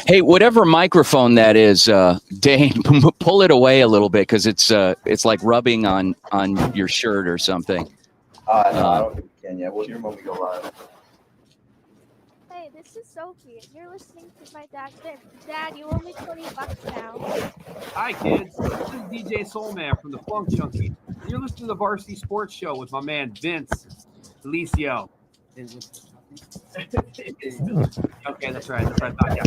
Hey, whatever microphone that is, Dane, pull it away a little bit because it's like rubbing on your shirt or something. No, I don't think we can yet. We'll hear when we go live. Hey, this is Sophie. You're listening to my dad. Dad, you owe me $20 now. Hi, kids. This is DJ Soulman from the Funk Junkies. You're listening to the Varsity Sports Show with my man Vince Delicio. Okay, that's right. Yeah.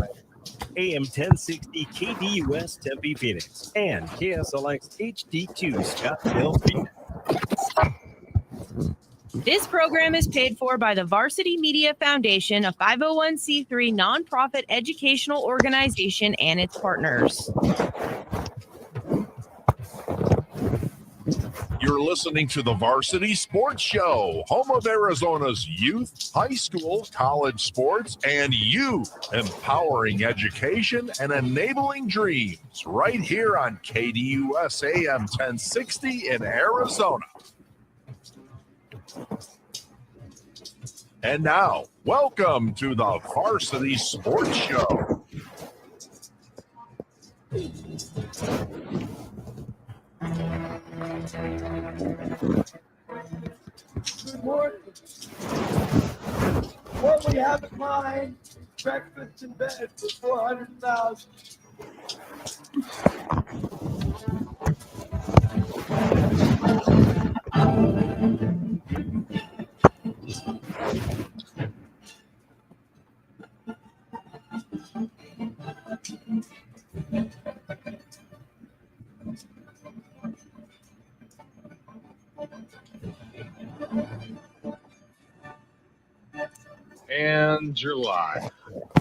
am1060 KDUS Tempe Phoenix and KSLX HD2 Scottsdale Phoenix. This program is paid for by the Varsity Media Foundation, a 501c3 nonprofit educational organization, and its partners. You're listening to the Varsity Sports Show, home of Arizona's youth, high school, college sports, and you empowering education and enabling dreams right here on KDUS AM 1060 in Arizona. And now, welcome to the Varsity Sports Show. Good morning. What we have in mind, breakfast in bed for 400,000. And July.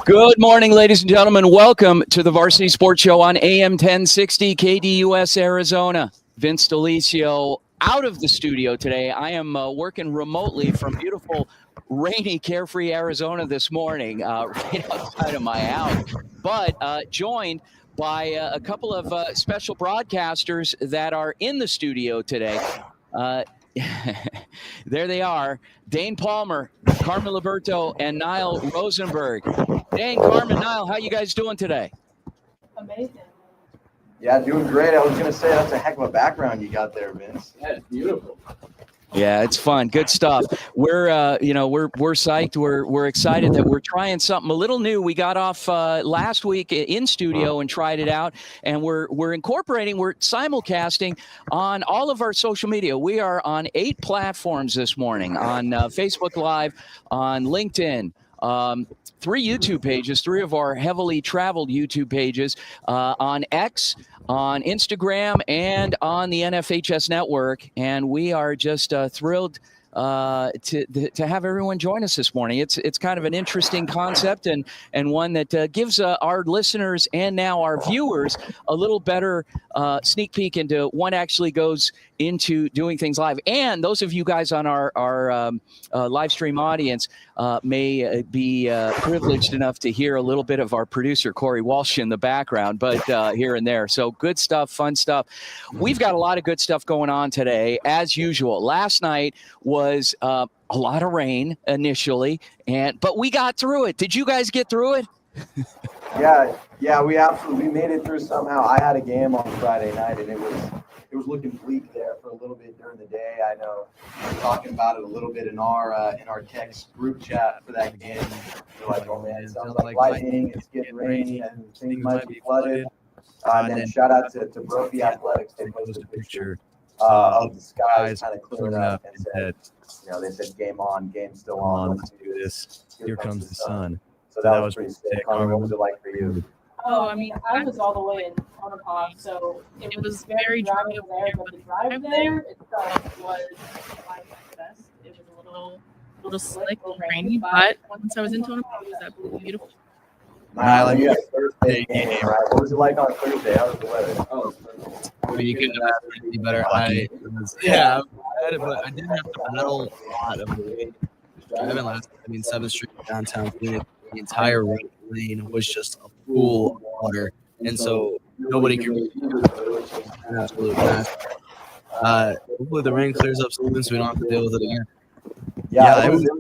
Good morning, ladies and gentlemen. Welcome to the Varsity Sports Show on AM 1060 KDUS Arizona. Vince Delicio out of the studio today. I am working remotely from beautiful, rainy, carefree Arizona this morning, right outside of my house, but joined by a couple of special broadcasters that are in the studio today. There they are, Dane Palmer, Carmen Liberto, and Niall Rosenberg. Dane, Carmen, Niall, how you guys doing today? Amazing. Yeah, doing great. I was going to say that's a heck of a background you got there, Vince. Yeah, it's beautiful. Yeah, it's fun. Good stuff. We're psyched. We're excited that we're trying something a little new. We got off last week in studio and tried it out, and we're simulcasting on all of our social media. We are on 8 platforms this morning: on Facebook Live, on LinkedIn, 3 YouTube pages, 3 of our heavily traveled YouTube pages, on X, on Instagram, and on the NFHS network. And we are just thrilled to have everyone join us this morning. It's kind of an interesting concept and one that gives our listeners and now our viewers a little better sneak peek into what actually goes into doing things live. And those of you guys on our live stream audience may be privileged enough to hear a little bit of our producer, Corey Walsh, in the background, but here and there. So good stuff, fun stuff. We've got a lot of good stuff going on today, as usual. Last night was a lot of rain initially, but we got through it. Did you guys get through it? Yeah, we absolutely made it through somehow. I had a game on Friday night, and it was looking bleak there for a little bit during the day. I know we were talking about it a little bit in our text group chat for that game. We're like, oh man, it sounds like lightning. It's getting rainy, and things might be flooded. And then shout out to Brophy Athletics. They posted a picture of the skies kind of clearing up and said, they said game on, game still on. Let's do this. Here comes the sun. So that was pretty sick. Carmen, what was it like for you? Oh, I mean, I was all the way in Omaha, so it was very dry there, but the drive there itself was my best. It was a little slick, a little rainy, but once I was in Omaha, it was absolutely beautiful. Niall, you had Thursday game, right? What was it like on Thursday? How was the weather? Oh, you couldn't have asked any better. But I didn't have to pedal a lot of the way. Driving 7th Street downtown Phoenix, the entire right lane was just full of water, and so nobody could really do it. It was just an absolute mess. Hopefully the rain clears up soon so we don't have to deal with it again. Yeah, it was a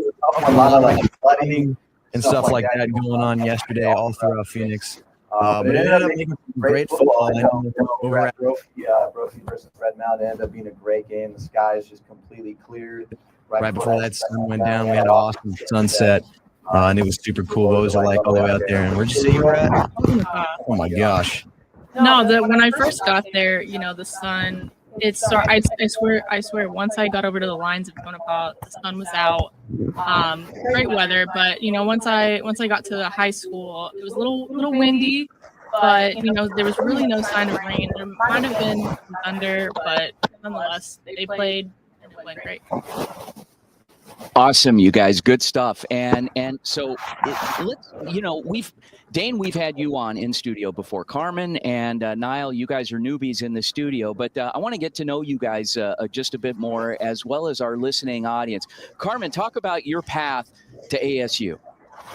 lot of flooding and stuff like that going on yesterday all throughout Phoenix. But it ended up being great football. I know over at Brophy versus Red Mountain, it ended up being a great game. The skies just completely cleared right before that sun went down. We had an awesome sunset, and it was super cool. What was it like all the way out there? And where'd you say you were at? Oh my gosh! No, when I first got there, the sun. I swear. Once I got over to the lines of Bonaparte, the sun was out. Great weather, but once I got to the high school, it was a little windy, but there was really no sign of rain. There might have been some thunder, but nonetheless, they played and it went great. Awesome, you guys, good stuff. And so we've had you on in studio before. Carmen and Niall, you guys are newbies in the studio, but I want to get to know you guys just a bit more, as well as our listening audience. Carmen, talk about your path to ASU.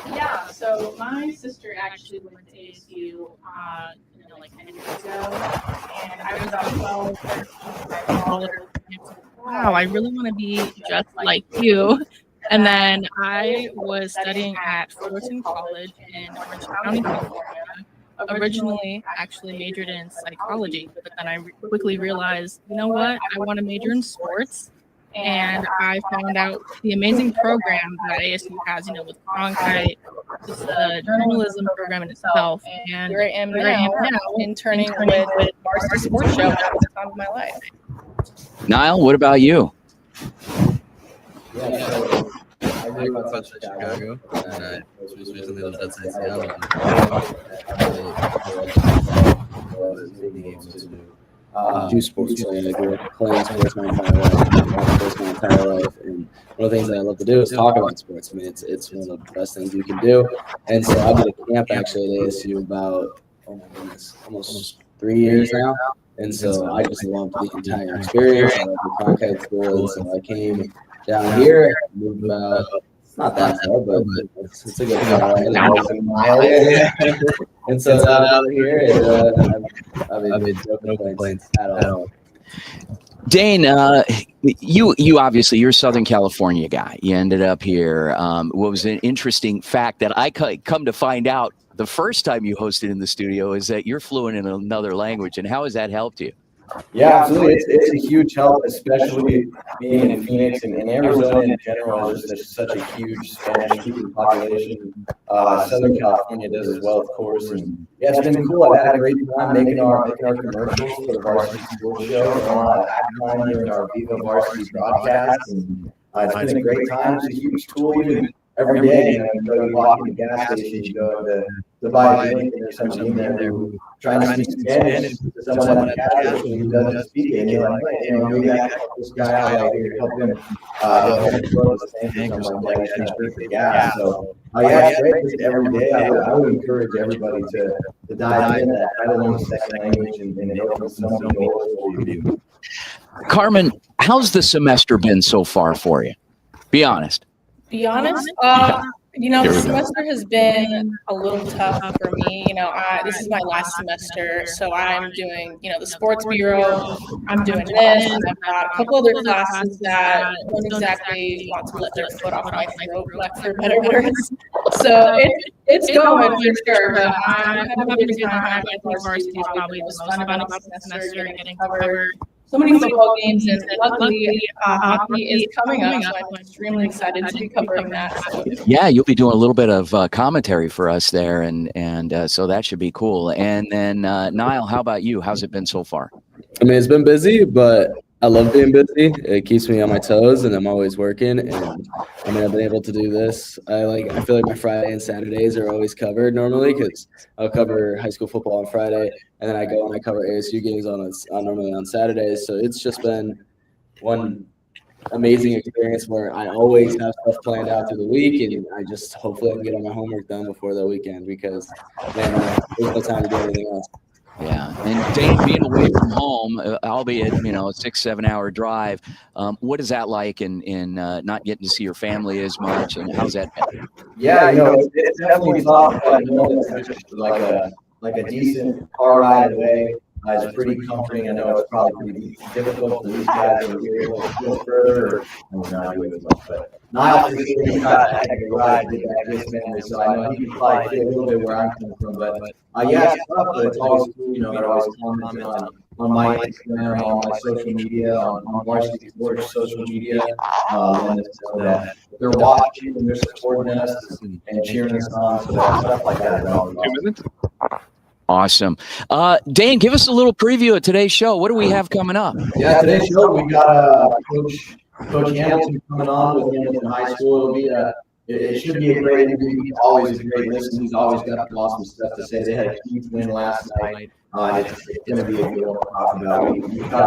Yeah, so my sister actually went to ASU, like 10 years ago, and I was about 12. Wow, I really want to be just like you. And then I was studying at Fullerton College in Orange County, California. Originally, actually majored in psychology, but then I quickly realized, you know what? I want to major in sports. And I found out the amazing program that ASU has, with Cronkite, the journalism program in itself. And Here I am now interning with Varsity Sports Show at the time of my life. Niall, what about you? Yeah, so I grew up outside Chicago, and I recently lived outside Seattle. Do sports. So I grew up playing sports my entire life, and one of the things that I love to do is talk about sports. I mean, it's one of the best things you can do. And so I did a camp actually at ASU about, oh my goodness, almost 3 years now. And so I just loved the entire experience. I loved the Cronkite school, and so I came down here, moved about, it's not that far, but it's a good mile. And so out here, and I mean, no complaints at all. Dane, you obviously, you're a Southern California guy. You ended up here. What was an interesting fact that I come to find out the first time you hosted in the studio is that you're fluent in another language. And how has that helped you? Yeah, absolutely. It's a huge help, especially being in Phoenix and Arizona in general. There's such a huge Spanish-speaking population. Southern California does as well, of course. And yeah, it's been cool. I've had a great time making our commercials for the Varsity Sports Show. I've been here in our Viva Varsity broadcast, and it's been a great time. It's a huge tool. Even every day, you walk in the gas station, you go to buy a drink, and there's someone in there who trying to speak Spanish to someone at the gas station who doesn't speak it. And you're like, hey, maybe I can help this guy out right here, help him throw the thing for someone like trying to speak the gas. So, yeah, it's great. Just every day, I would encourage everybody to dive into that. I don't know the second language, and it opens so many doors for you. Carmen, how's the semester been so far for you? Be honest. Be honest, the semester has been a little tough for me. This is my last semester, so I'm doing, the sports bureau. I'm doing this, and I've got a couple other classes that don't exactly want to let their foot off my throat, for better words. So it's going for sure, but I'm having a good time. I think varsity is probably the most fun about the semester, getting to cover so many football games, and luckily hockey is coming up, so I'm extremely excited to be covering that. So. Yeah, you'll be doing a little bit of commentary for us there, and so that should be cool. And then Niall, how about you? How's it been so far? I mean, it's been busy, but I love being busy. It keeps me on my toes, and I'm always working. And I mean, I've been able to do this. I feel like my Friday and Saturdays are always covered normally, because I'll cover high school football on Friday, and then I go and I cover ASU games normally on Saturdays. So it's just been one amazing experience where I always have stuff planned out through the week, and I just hopefully I can get all my homework done before the weekend, because man, there's no time to do anything else. Yeah, and Dane, being away from home, albeit a 6-7 hour drive, what is that like in not getting to see your family as much, and how's that been? Yeah, it's definitely tough, but it's just like a decent car ride away. is pretty comforting. I know it's probably pretty difficult for these guys over here to go further. But Niall, he's got a heck of a ride to get back his family, so I know he can probably feel a little bit where I'm coming from. But yeah, it's tough, but it's always cool. They're always commenting on my Instagram, on my social media, on Varsity Sports social media, letting us know that they're watching and they're supporting us and cheering us on. So that stuff like that is always awesome. Awesome. Dan, give us a little preview of today's show. What do we have coming up? Yeah, today's show, we got Coach Hamilton coming on with Hamilton High School. It should be a great interview. He's always a great listen. He's always got awesome stuff to say. They had a huge win last night. It's going to be a good one to talk about.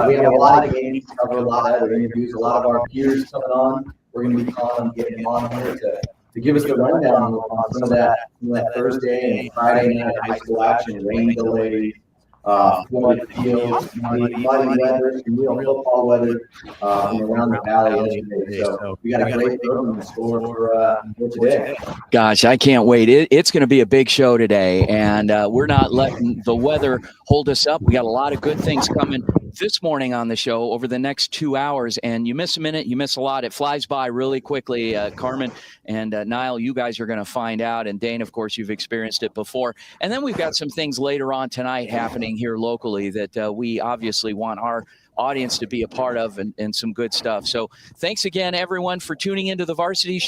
We have a lot of games to cover, a lot of other interviews, a lot of our peers coming on. We're going to be calling and getting them on here to give us the rundown on some of that Thursday and Friday night high school action, rain delays, flooded fields, muddy weather, and real football weather from around the valley yesterday. So we got a great program in store for today. Gosh, I can't wait. It's going to be a big show today, and we're not letting the weather hold us up. We got a lot of good things coming this morning on the show over the next 2 hours, and you miss a minute, you miss a lot. It flies by really quickly. Carmen and Niall, you guys are going to find out, and Dane, of course, you've experienced it before. And then we've got some things later on tonight happening here locally that we obviously want our audience to be a part of, and some good stuff. So thanks again, everyone, for tuning into the Varsity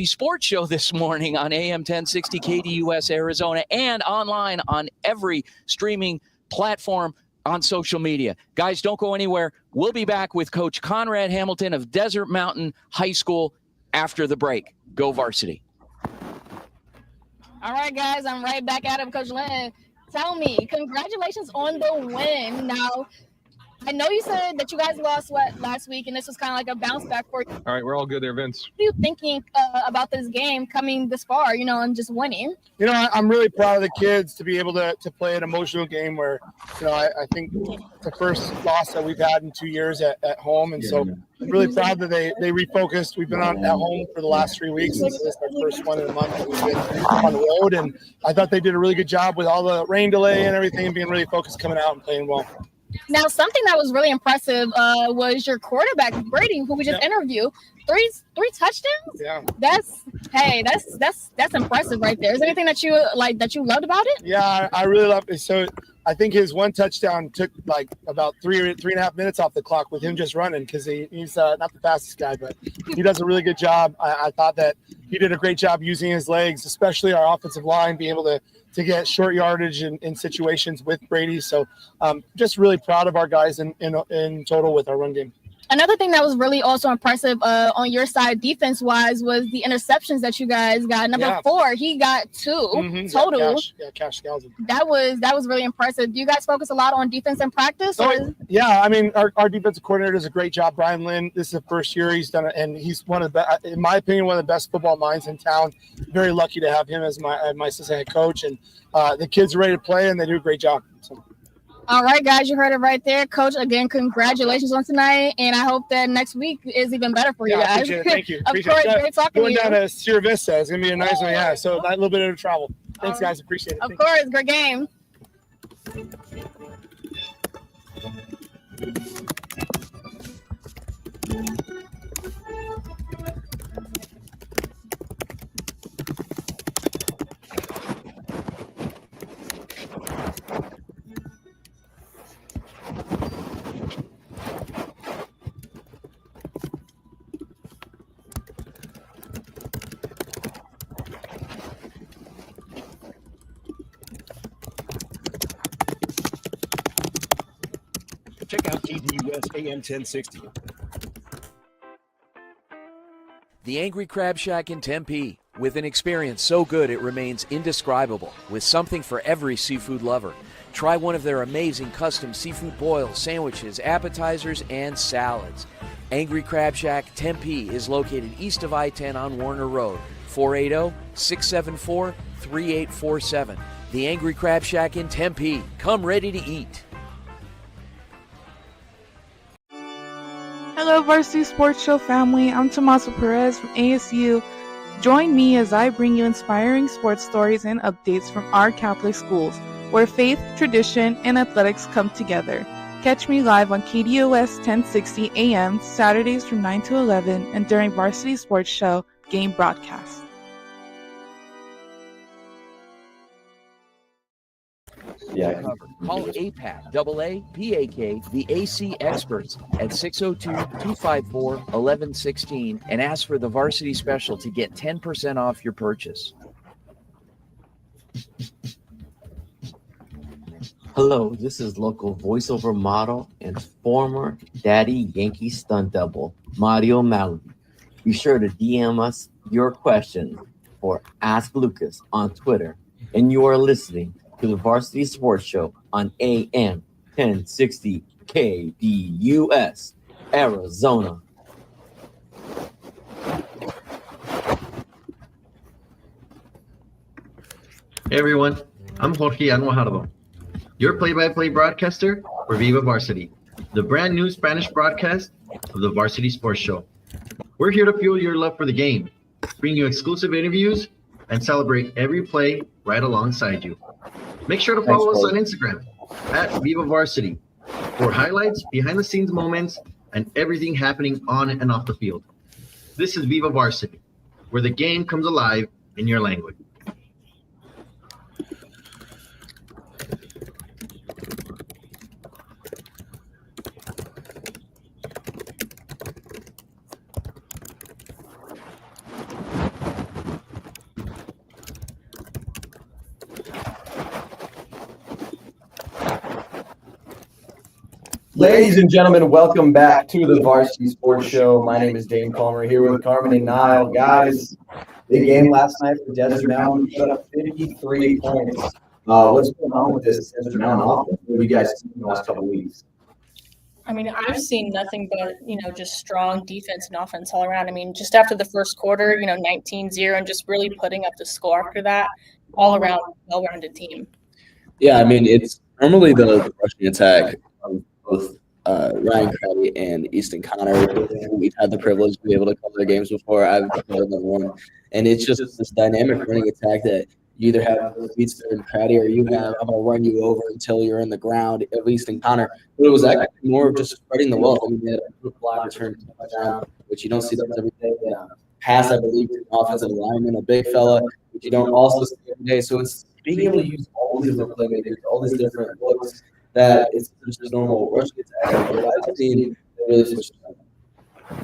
Sports Show this morning on AM 1060 KDUS Arizona, and online on every streaming platform on social media. Guys, don't go anywhere. We'll be back with Coach Conrad Hamilton of Desert Mountain High School after the break. Go Varsity. All right, guys, I'm right back at him, Coach Lynn. Tell me, congratulations on the win. Now, I know you said that you guys lost last week, and this was kind of like a bounce back for you. All right, we're all good there, Vince. What are you thinking about this game coming this far, and just winning? I'm really proud of the kids to be able to play an emotional game where, I think the first loss that we've had in 2 years at home. And so I'm really proud that they refocused. We've been at home for the last 3 weeks. This is our first one in a month that we've been on the road. And I thought they did a really good job with all the rain delay and everything, and being really focused coming out and playing well. Now, something that was really impressive was your quarterback, Brady, who we just interviewed. Three touchdowns? Yeah. That's impressive right there. Is there anything that you loved about it? Yeah, I really loved it. So I think his one touchdown took about three and a half minutes off the clock with him just running, because he's not the fastest guy, but he does a really good job. I thought that he did a great job using his legs, especially our offensive line, being able to get short yardage in situations with Brady. So just really proud of our guys in total with our run game. Another thing that was really also impressive on your side defense-wise was the interceptions that you guys got. Number 4, he got 2 total. Cash Galvin. That was really impressive. Do you guys focus a lot on defense in practice? Yeah, I mean, our defensive coordinator does a great job. Brian Lynn, this is the first year he's done it, and he's one of the, in my opinion, one of the best football minds in town. Very lucky to have him as my assistant head coach, and the kids are ready to play, and they do a great job. So. All right, guys, you heard it right there. Coach, again, congratulations on tonight, and I hope that next week is even better for you guys. Appreciate it. Thank you. Of course, great talking to Going you. down to Sierra Vista, it's going to be a nice one, yeah. So a little bit of travel. Thanks, guys. Appreciate it. Of course, great game. Check out KDUS AM 1060. The Angry Crab Shack in Tempe, with an experience so good it remains indescribable, with something for every seafood lover. Try one of their amazing custom seafood boils, sandwiches, appetizers, and salads. Angry Crab Shack Tempe is located east of I-10 on Warner Road, 480-674-3847. The Angry Crab Shack in Tempe. Come ready to eat. Hello, Varsity Sports Show family. I'm Tommaso Perez from ASU. Join me as I bring you inspiring sports stories and updates from our Catholic schools. where faith, tradition, and athletics come together. Catch me live on KDUS 1060 AM Saturdays from 9 to 11 and during Varsity Sports Show game broadcast. Yeah. Call APAC, AA-PAK, the AC experts at 602-254-1116 and ask for the Varsity Special to get 10% off your purchase. Hello, this is local voiceover model and former Daddy Yankee stunt double, Mario Mallory. Be sure to DM us your question or Ask Lucas on Twitter. And you are listening to the Varsity Sports Show on AM 1060 KDUS, Arizona. Hey everyone, I'm Jorge Almojardo, your play-by-play broadcaster for Viva Varsity, the brand new Spanish broadcast of the Varsity Sports Show. We're here to fuel your love for the game, bring you exclusive interviews, and celebrate every play right alongside you. Make sure to follow us on Instagram at Viva Varsity for highlights, behind-the-scenes moments, and everything happening on and off the field. This is Viva Varsity, where the game comes alive in your language. Ladies and gentlemen, welcome back to the Varsity Sports Show. My name is Dane Palmer here with Carmen and Niall. Guys, big game last night for Desert Mountain. We put up 53 points. What's going on with this Desert Mountain offense? What have you guys seen in the last couple of weeks? I mean, I've seen nothing but, just strong defense and offense all around. I mean, just after the first quarter, 19-0 and just really putting up the score after that, all around well-rounded team. Yeah, I mean, it's normally the rushing attack of both Ryan Crowley and Easton Connor. We've had the privilege to be able to cover their games before. I've covered them one. And it's just this dynamic running attack that you either have Easton and Crowley or you have, I'm going to run you over until you're in the ground, at least in Connor. But it was actually more of just spreading the wealth. I mean, they had a block return touchdown, which you don't see those every day. Pass, I believe, to an offensive lineman, a big fella, which you don't also see every day. So it's being able to use all these different playmakers, all these different looks, that it's just a normal rushing attack. But I've seen really switch it up.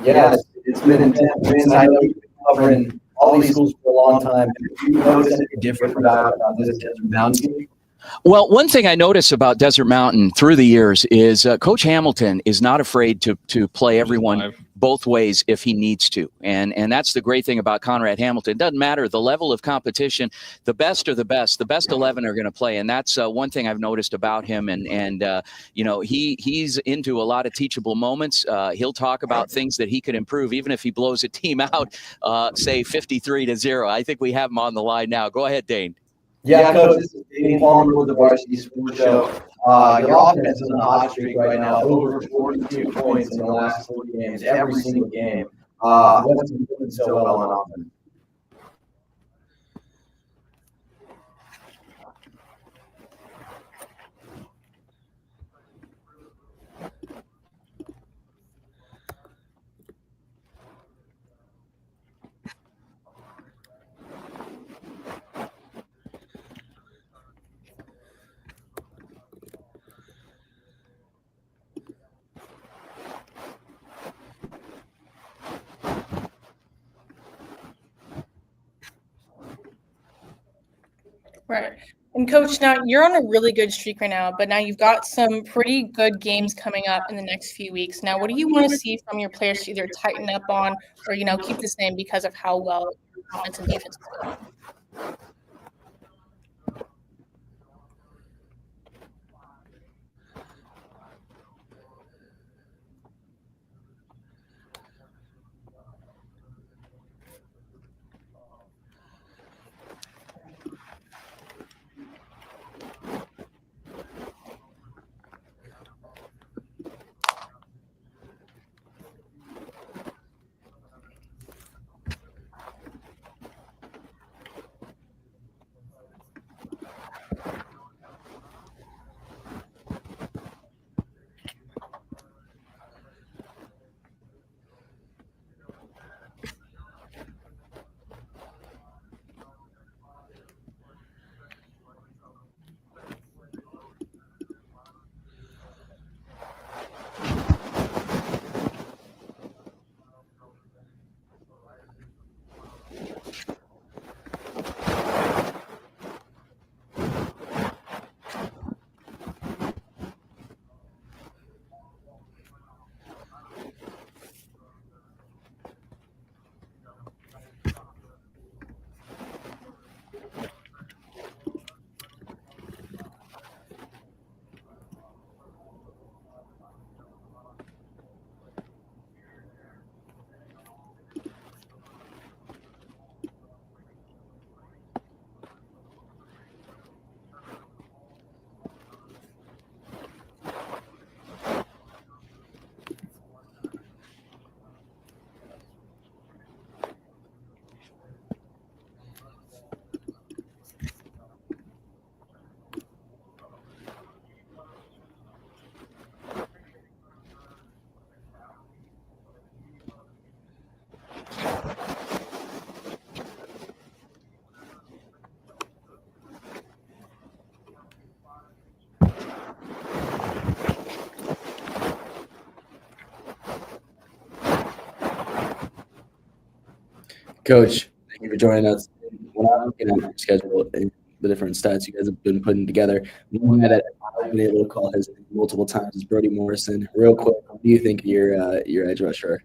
Yeah, it's been intense. Vince, I know you've been covering all these schools for a long time. Do you notice anything different about this Desert Mountain team? Well, one thing I notice about Desert Mountain through the years is Coach Hamilton is not afraid to play everyone both ways if he needs to. And that's the great thing about Conrad Hamilton. It doesn't matter the level of competition. The best are the best. The best 11 are going to play. And that's one thing I've noticed about him. And he's into a lot of teachable moments. He'll talk about things that he could improve, even if he blows a team out, say 53-0. I think we have him on the line now. Go ahead, Dane. Yeah, Coach, this is Dane Palmer with the Varsity Sports Show. Your offense is on a hot streak right now, over 42 points in the last 4 games, every single game. What's been doing so well on offense? Right. And Coach, now you're on a really good streak right now, but now you've got some pretty good games coming up in the next few weeks. Now, what do you want to see from your players to either tighten up on or, keep the same because of how well offense and defense is going? Coach, thank you for joining us. When I'm looking at your schedule and the different stats you guys have been putting together, one guy that I've been able to call his name multiple times is Brody Morrison. Real quick, what do you think of your edge rusher?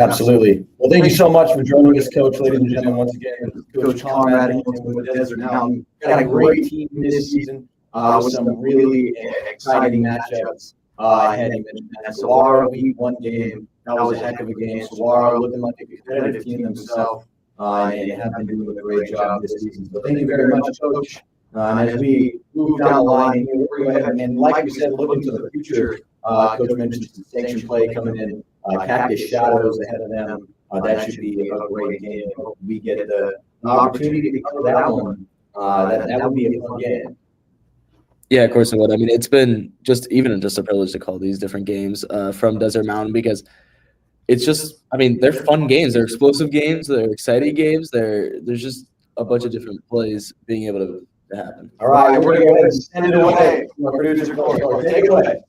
Absolutely. Well, thank you so much for joining us, Coach. Ladies and gentlemen, once again, Coach Conrad Hamilton with Desert Mountain. Got a great team this season with some really exciting matchups ahead. You mentioned that. Saguaro, we won game. That was a heck of a game. Saguaro looking like a competitive team themselves and have been doing a great job this season. So thank you very much, Coach. And as we move down the line, we're going to go ahead and, like we said, look into the future. Coach mentioned some sanction play coming in. Cactus Shadows ahead of them. That should be a great game. We get the opportunity to cover that one. That would be a fun game. Yeah, of course it would. I mean, it's been just a privilege to call these different games from Desert Mountain because it's just, I mean, they're fun games. They're explosive games. They're exciting games. There's just a bunch of different plays being able to happen. All right, we're going to go ahead and send it away from our producer, Corey. Take it away.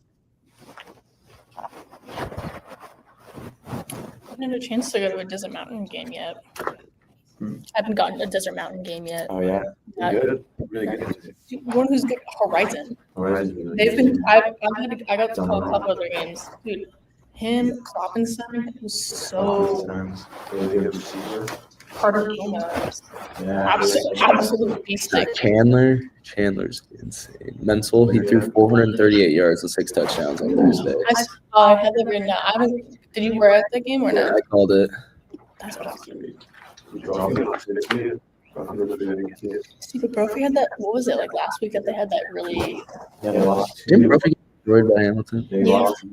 I haven't had a chance to go to a Desert Mountain game yet. I haven't gotten a Desert Mountain game yet. Oh, yeah. Good. Really good. One who's good, Horizon. Horizon. They've been. I got to call a couple of their games. Dude, him, Kloppenstein was so. Carter Gomez. Yeah. Absolute beast. Chandler's insane. Mental, he threw 438 yards with 6 touchdowns on Thursday. I had that written down. Did you wear at that game or not? I called it. That's what I was doing. Stupid Brophy had that. What was it like last week that they had that really? Yeah, they lost. Didn't Brophy get destroyed by Hamilton? They lost.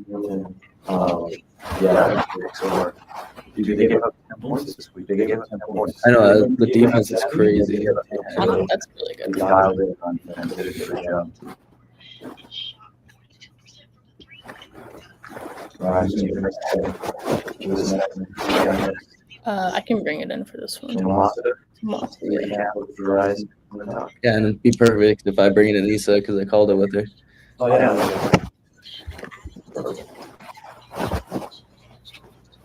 Yeah. So, they gave up 10 points this week. They gave up 10 points. I know the defense is crazy. That's really good. They dialed it on defense. Did a great job. I can bring it in for this one. Yeah, and it'd be perfect if I bring in Anissa because I called it with her. Oh, yeah.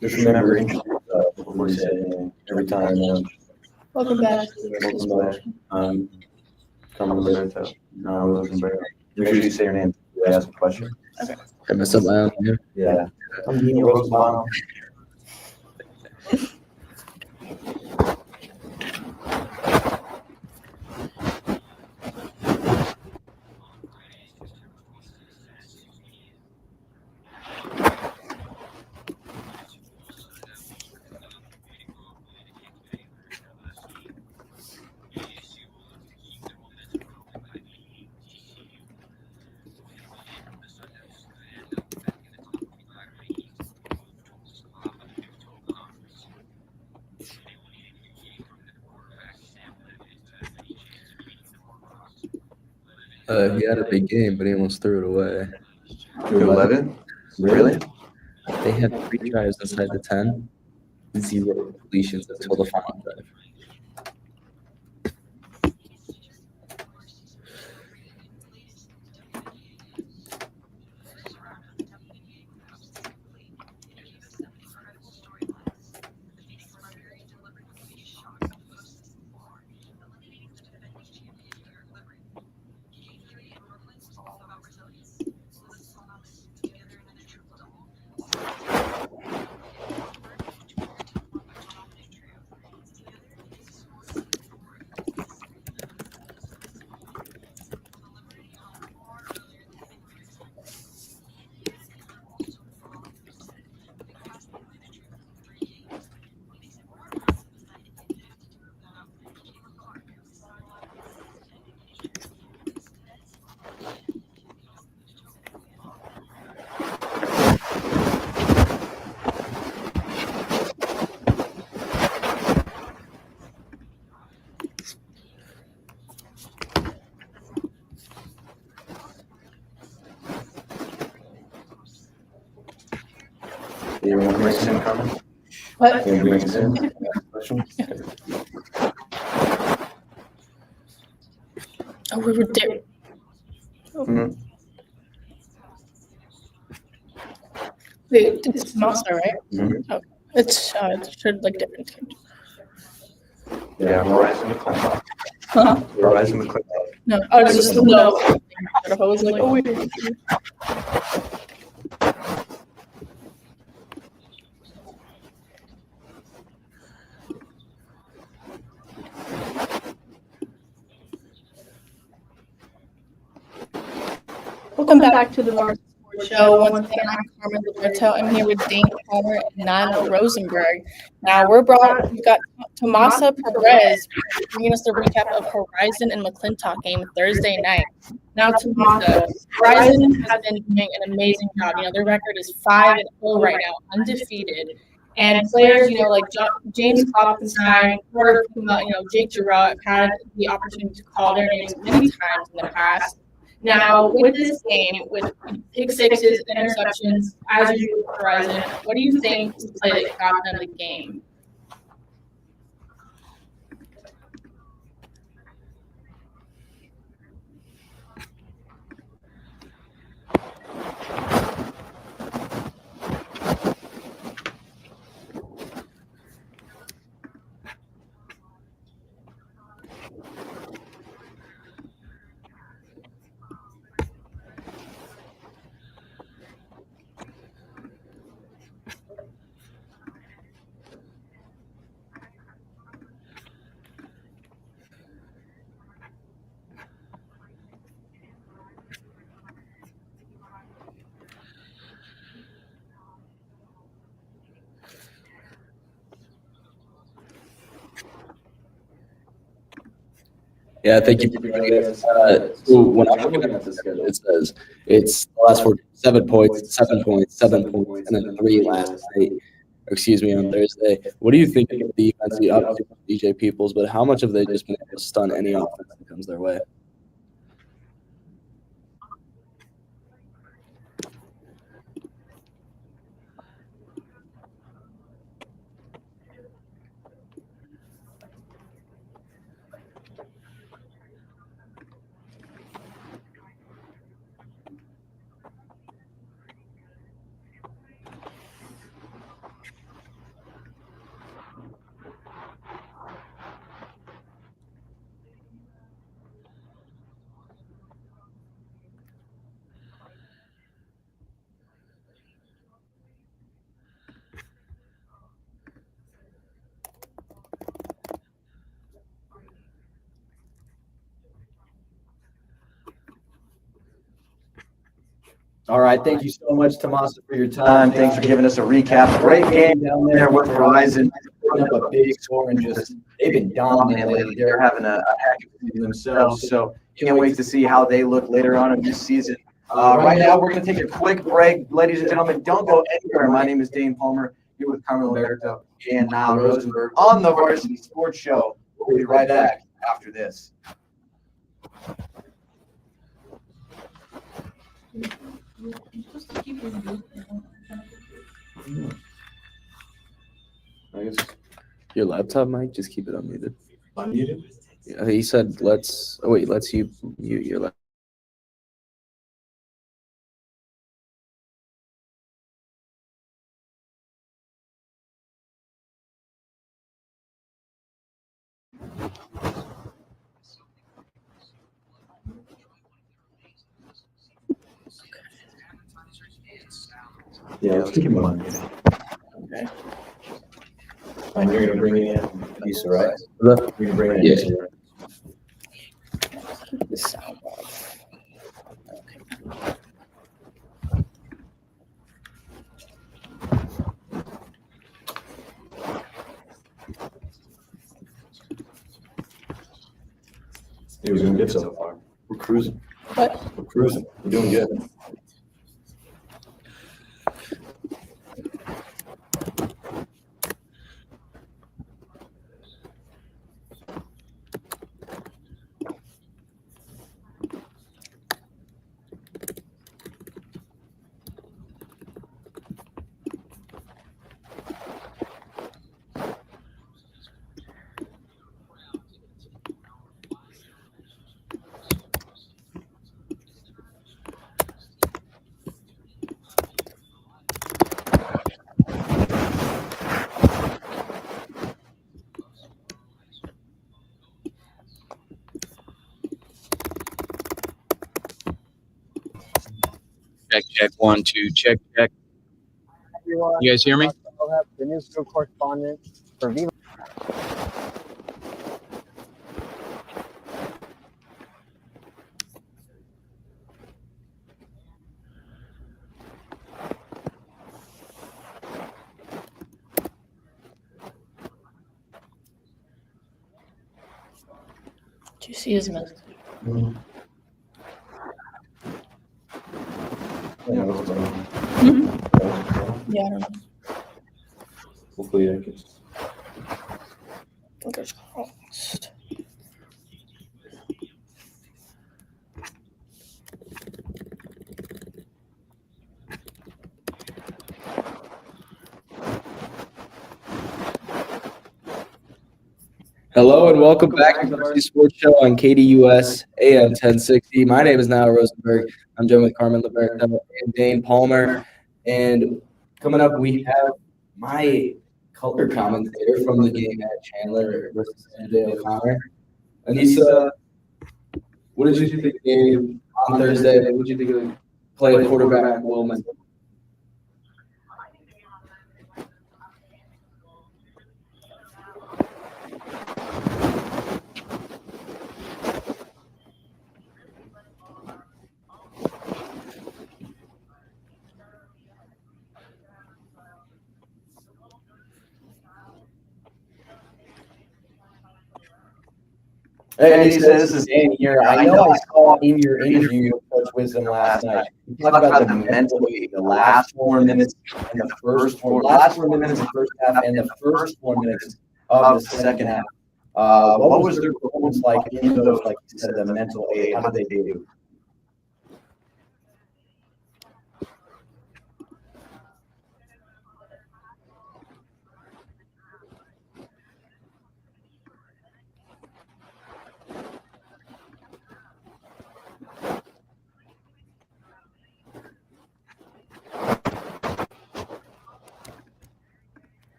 Just remember, before you say anything, every time. Welcome back. Come Roberto. No, make sure you say your name. You ask a question. Okay. I messed up my own name. Yeah. I'm Nino Rosenbaum. He had a big game, but he almost threw it away. 11? Really? They had 3 drives inside the 10, 0 completions until the final drive. You want to bring Sim coming? What? Can you bring Sim? Oh, we were there. Mhm. Wait, it's Masa, right? Mhm. Oh, it should look different. Yeah, Horizon McClintock. Huh? Horizon McClintock. No, oh, it's just no. I was like, oh wait. Welcome back to the Varsity Sports Show. Once again, I'm Carmen Liberto. I'm here with Dane Palmer and Nilo Rosenberg. Now we've got Tomasa Perez bringing us a recap of Horizon and McClintock game Thursday night. Now, Tomasa, Horizon has been doing an amazing job. Their record is 5-0 right now, undefeated. And players, like James Klopfenstein, Porter Puma, Jake Giroux have had the opportunity to call their names many times in the past. Now, with this game, with pick sixes, interceptions, as usual for Horizon, what do you think is the play that got them the game? Yeah, thank you for joining us. So when I'm looking at the schedule, it says it's the last 7 points, 7 points, 7 points, and then 3 last night. Excuse me, on Thursday. What do you think of the defense? Obviously, DJ Peoples, but how much have they just been able to stun any offense that comes their way? All right, thank you so much, Tomasa, for your time. Thanks for giving us a recap. Great game down there with Horizon. Putting up a big score and they've been dominant lately. They're having a heck of a season themselves. So can't wait to see how they look later on in this season. Right now, we're going to take a quick break. Ladies and gentlemen, don't go anywhere. My name is Dane Palmer, here with Carmen Alberto and Nile Rosenberg on the Varsity Sports Show. We'll be right back after this. I guess your laptop mic, just keep it unmuted. Unmuted? Yeah, he said, let's you mute your laptop. Yeah, let's keep him unmuted. Okay. And you're going to bring in Lisa, right? You're going to bring in Yeah. Lisa, right? Keep the sound off. Hey, we're doing good so far. We're cruising. What? We're cruising. We're doing good. Check 1, 2, check. You guys hear me? The newsroom correspondent for Viva. Do you see his message? Hmm? Yeah, I don't know. Hopefully I can. Fingers crossed. Hello and welcome back to the Varsity Sports Show on KDUS AM 1060. My name is Niall Rosenberg. I'm joined with Carmen Liberto and Dane Palmer. And coming up, we have my color commentator from the game at Chandler versus MJ O'Connor. Anissa, what did you think of the game on Thursday? What did you think of play of quarterback Wilman? Hey, Anissa, this is Dan here. I know I saw in your interview with Coach Wisdom last night, you talked about the mental weight, the last 4 minutes and the last 4 minutes of the first half and the first 4 minutes of the second half. What was their performance like in those, like you said, the mental aid? How did they do?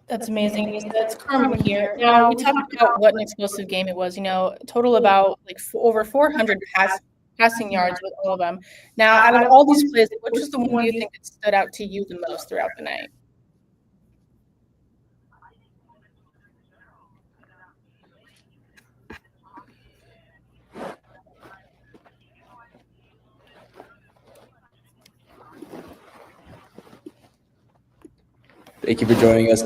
That's amazing. That's Carmen here. Now we talked about what an explosive game it was. You know, total about like over 400 passing yards with all of them. Now, out of all these plays, which was the one do you think that stood out to you the most throughout the night? Thank you for joining us.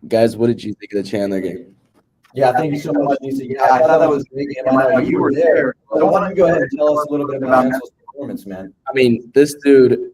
Guys, what did you think of the Chandler game? Yeah, thank you so much, Anissa. Yeah, I thought that was a great game. I know you were there. So why don't you go ahead and tell us a little bit about Mental's performance, man? I mean, this dude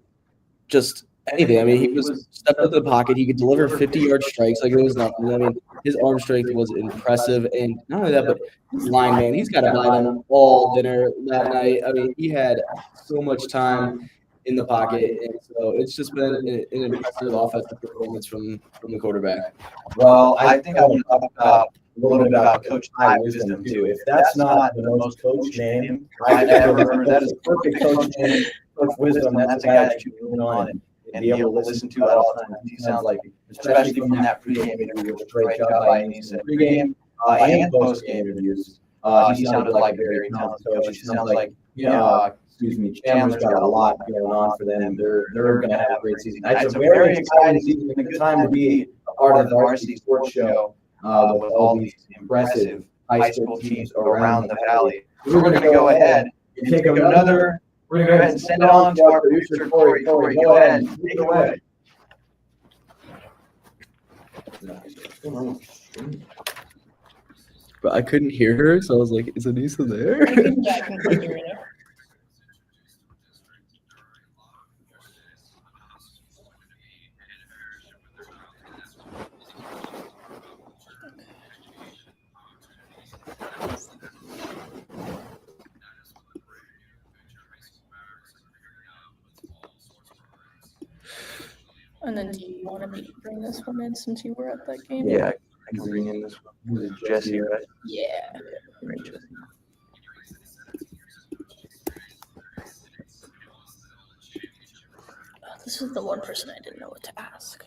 just anything. I mean, he was stepped into the pocket. He could deliver 50-yard strikes like it was nothing. I mean, his arm strength was impressive. And not only that, but his line, man, he's got to buy them all dinner that night. I mean, he had so much time in the pocket. And so it's just been an impressive offensive performance from the quarterback. Well, I think I want to talk about a little bit about Coach High Wisdom, too. If that's not the most coach name I've ever heard, that is a perfect coach name, Coach Wisdom. That's a guy that you can lean on and be able to listen to at all times. He sounds like, especially from that pregame interview, which was a great job by Anissa. Pregame and postgame interviews, he sounded like a very talented coach. He sounds like, Chandler's got a lot going on for them. They're going to have a great season. It's a very exciting season, a good time to be a part of the Varsity Sports Show with all these impressive high school teams around the valley. We're going to go ahead and take another. We're going to go ahead and send it on to our producer, Corey. Corey, go ahead and take it away. But I couldn't hear her, so I was like, is Anissa there? Yeah, I can hear you. And then do you want to bring this one in since you were at that game? Yeah, I can bring in this one. This is Jesse, right? Yeah. Right, Jesse. Oh, this is the one person I didn't know what to ask.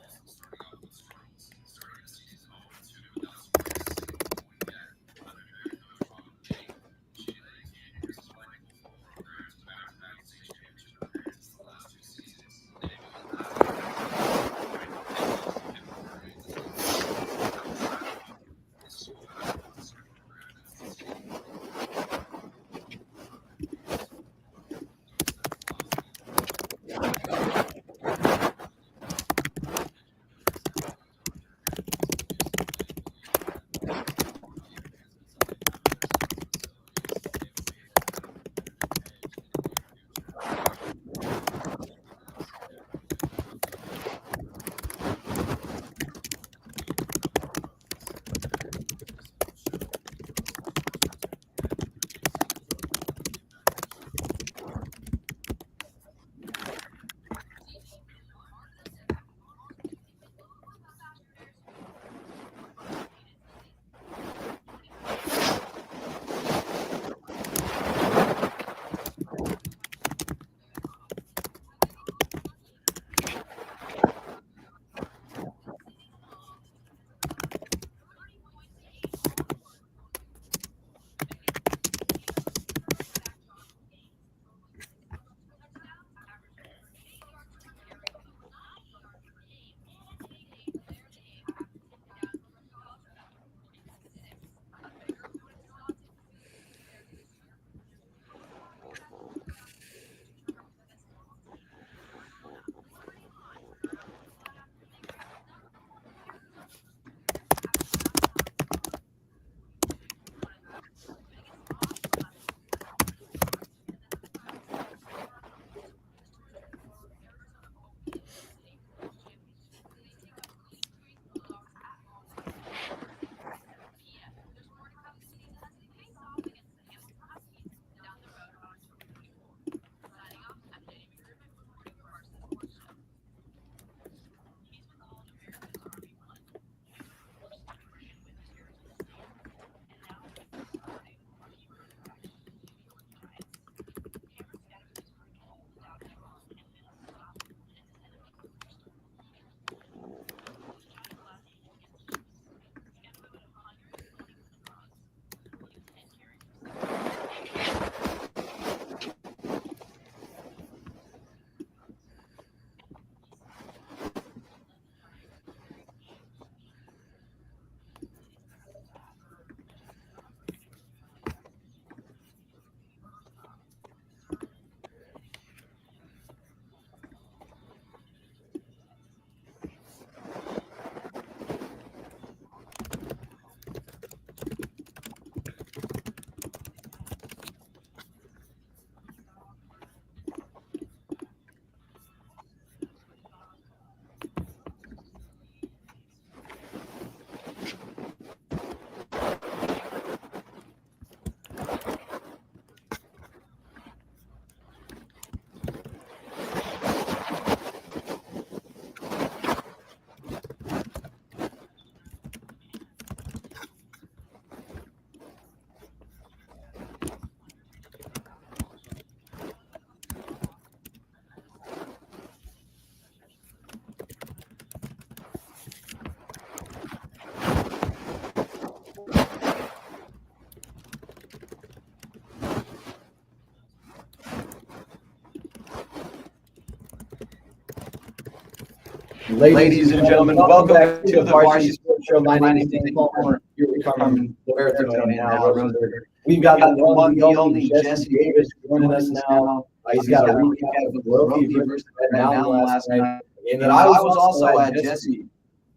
Ladies and gentlemen, welcome back to the Varsity Sports Show. My name is Dan Palmer. Here with Carmen Liberto and Al Rosenberg. We've got the one, the only Jesse Davis joining us now. He's got a recap of the Rocky versus Red Mountain last night. And I was also at Jesse.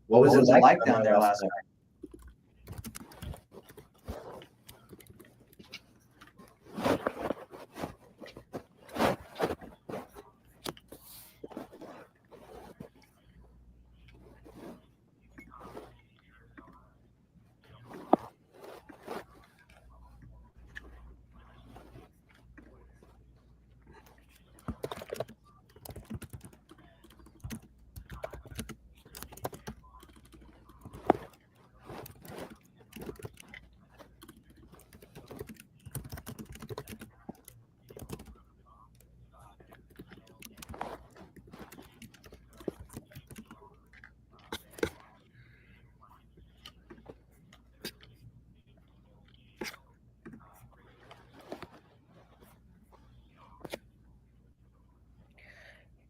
What was it like down there last night?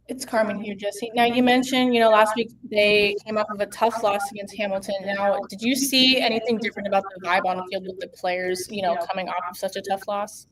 It's Carmen here, Jesse. Now you mentioned, last week they came off of a tough loss against Hamilton. Now, did you see anything different about the vibe on the field with the players, coming off of such a tough loss?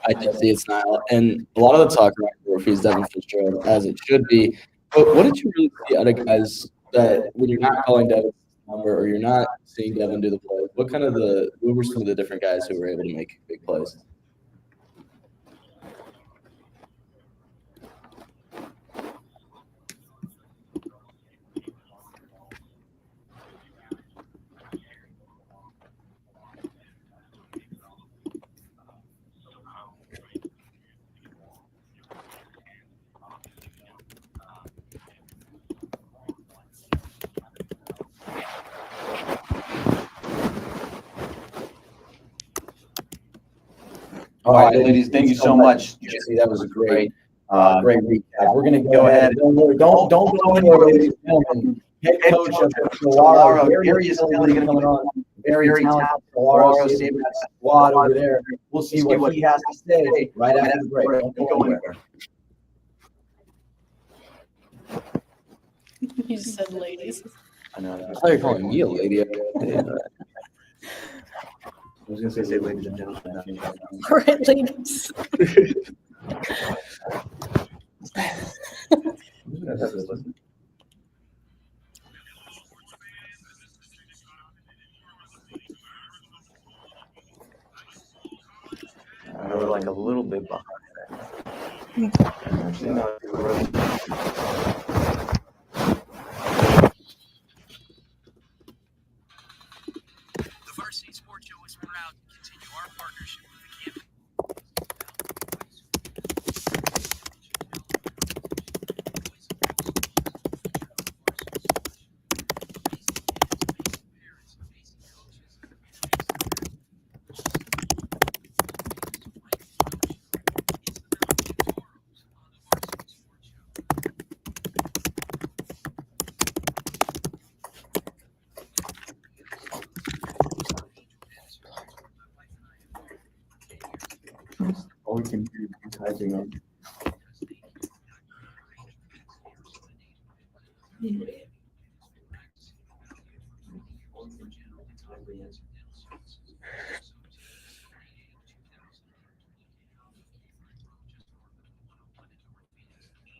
I Jesse, it's Niall. And a lot of the talk around trophy is Devin Fitzgerald, as it should be. But what did you really see out of guys that when you're not calling Devin's number or you're not seeing Devin do the plays, what were some of the different guys who were able to make big plays? All right, ladies, thank you so much. Jesse, that was a great recap. We're going to go ahead. Don't go anywhere, ladies and gentlemen. Head coach of Solaro, Gary is going to come on. Very talented Solaro, saving that squad over there. We'll see what he has to say right after the break. Don't go anywhere. You just said ladies. I know. I thought you were calling me a lady. I was going to say ladies and gentlemen. All right, ladies. We're like a little bit behind there. Actually, no, The Varsity Sports Show is proud to continue our partnership with the campus. all we can do is typing on.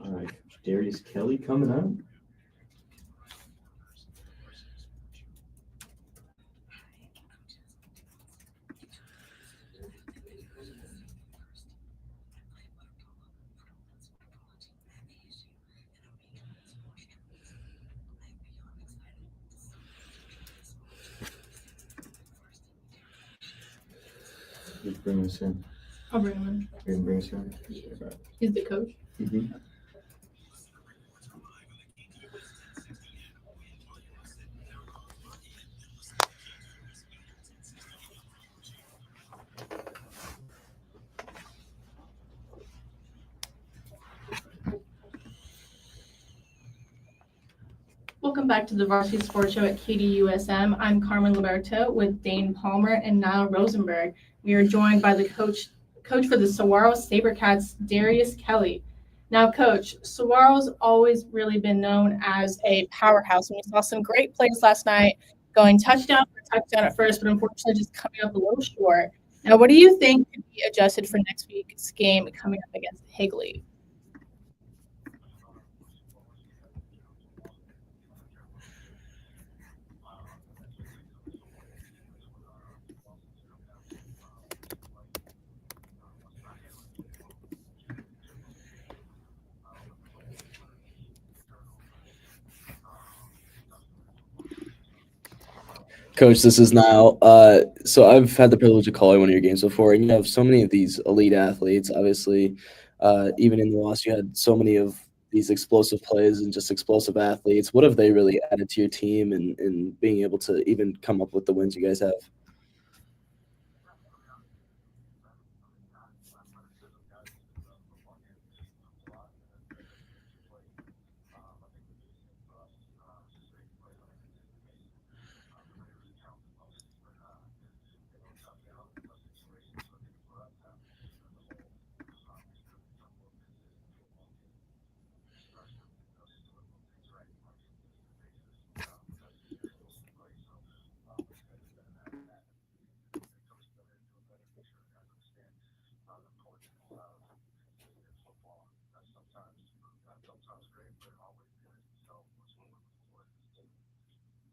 All right, Darius Kelly coming up. Just bring us in. I'll bring him in. You can bring us in. He's the coach. Mm-hmm. welcome back to the Varsity Sports Show at KDUSM. I'm Carmen Liberto with Dane Palmer and Niall Rosenberg. We are joined by the coach for the Saguaro Sabercats, Darius Kelly. Now, Coach, Saguaro's always really been known as a powerhouse, and we saw some great plays last night, going touchdown for touchdown at first, but unfortunately just coming up a little short. Now, what do you think could be adjusted for next week's game coming up against Higley? Coach, this is Niall. So I've had the privilege of calling one of your games before, and you have so many of these elite athletes. Obviously, even in the loss, you had so many of these explosive plays and just explosive athletes. What have they really added to your team and being able to even come up with the wins you guys have?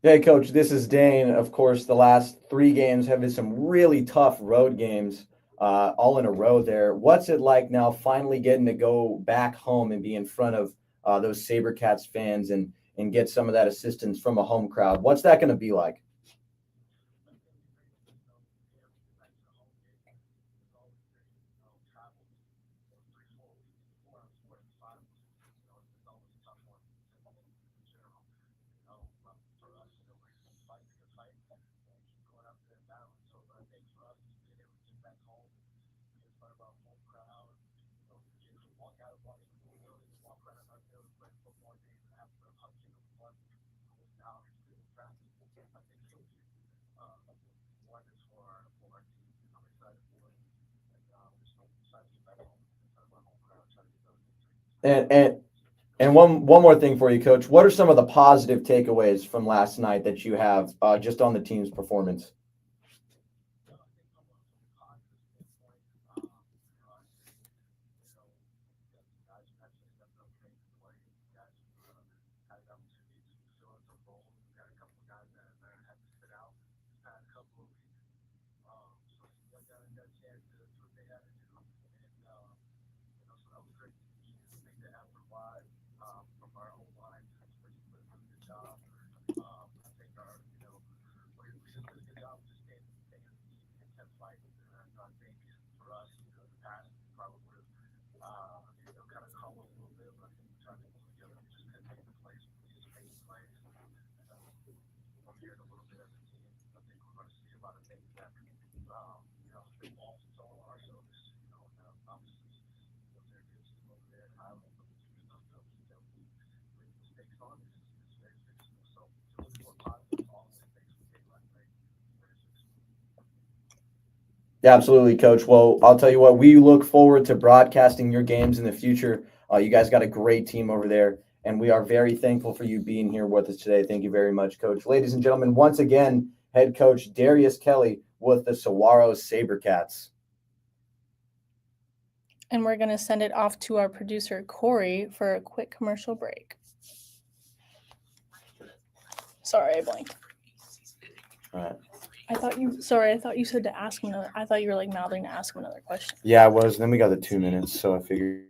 Hey, Coach, this is Dane. Of course, the last 3 games have been some really tough road games, all in a row there. What's it like now finally getting to go back home and be in front of those Sabercats fans and get some of that assistance from a home crowd? What's that going to be like? And one more thing for you, Coach. What are some of the positive takeaways from last night that you have just on the team's performance? Yeah, absolutely, Coach. Well, I'll tell you what, we look forward to broadcasting your games in the future. You guys got a great team over there, and we are very thankful for you being here with us today. Thank you very much, Coach. Ladies and gentlemen, once again, head coach Darius Kelly with the Saguaro Sabercats. And we're going to send it off to our producer, Corey, for a quick commercial break. Sorry, I blanked. All right. I thought you said to ask him another. I thought you were like mouthing to ask him another question. Yeah, I was. Then we got the 2 minutes, so I figured.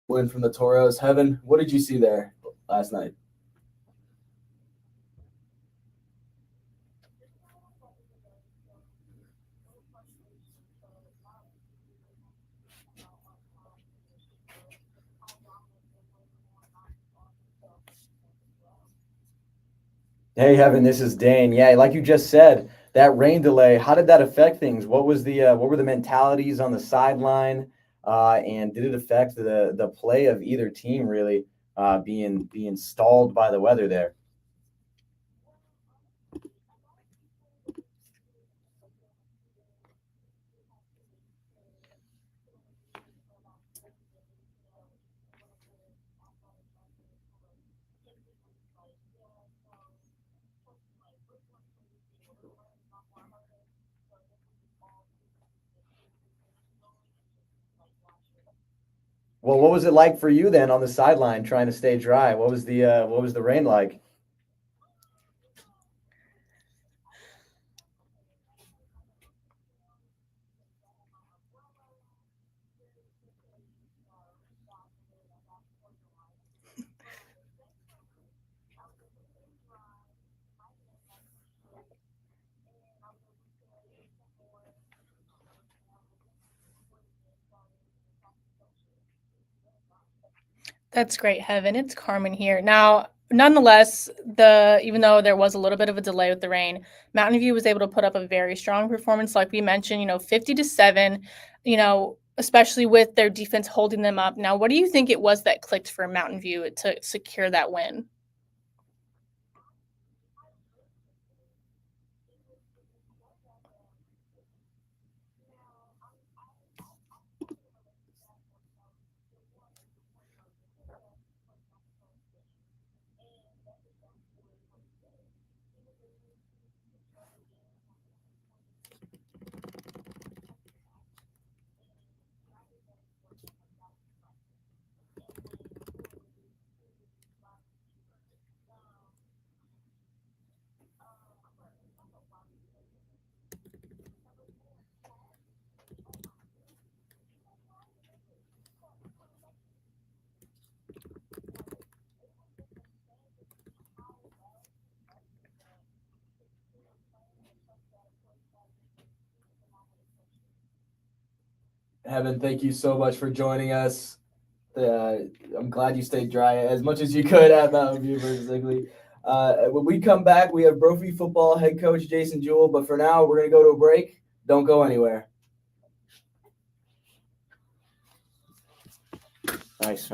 win from the Toros. Heaven, what did you see there last night? Hey, Heaven, this is Dane. Yeah, like you just said, that rain delay, how did that affect things? What were the mentalities on the sideline? And did it affect the play of either team really being stalled by the weather there? Well, what was it like for you then on the sideline trying to stay dry? What was the rain like? That's great, Heaven. It's Carmen here. Now, nonetheless, even though there was a little bit of a delay with the rain, Mountain View was able to put up a very strong performance, like we mentioned. 50-7. Especially with their defense holding them up. Now, what do you think it was that clicked for Mountain View to secure that win? Heaven, thank you so much for joining us. I'm glad you stayed dry as much as you could at Mountain View versus Zigley. When we come back, we have Brophy football head coach Jason Jewell. But for now, we're going to go to a break. Don't go anywhere. Nice.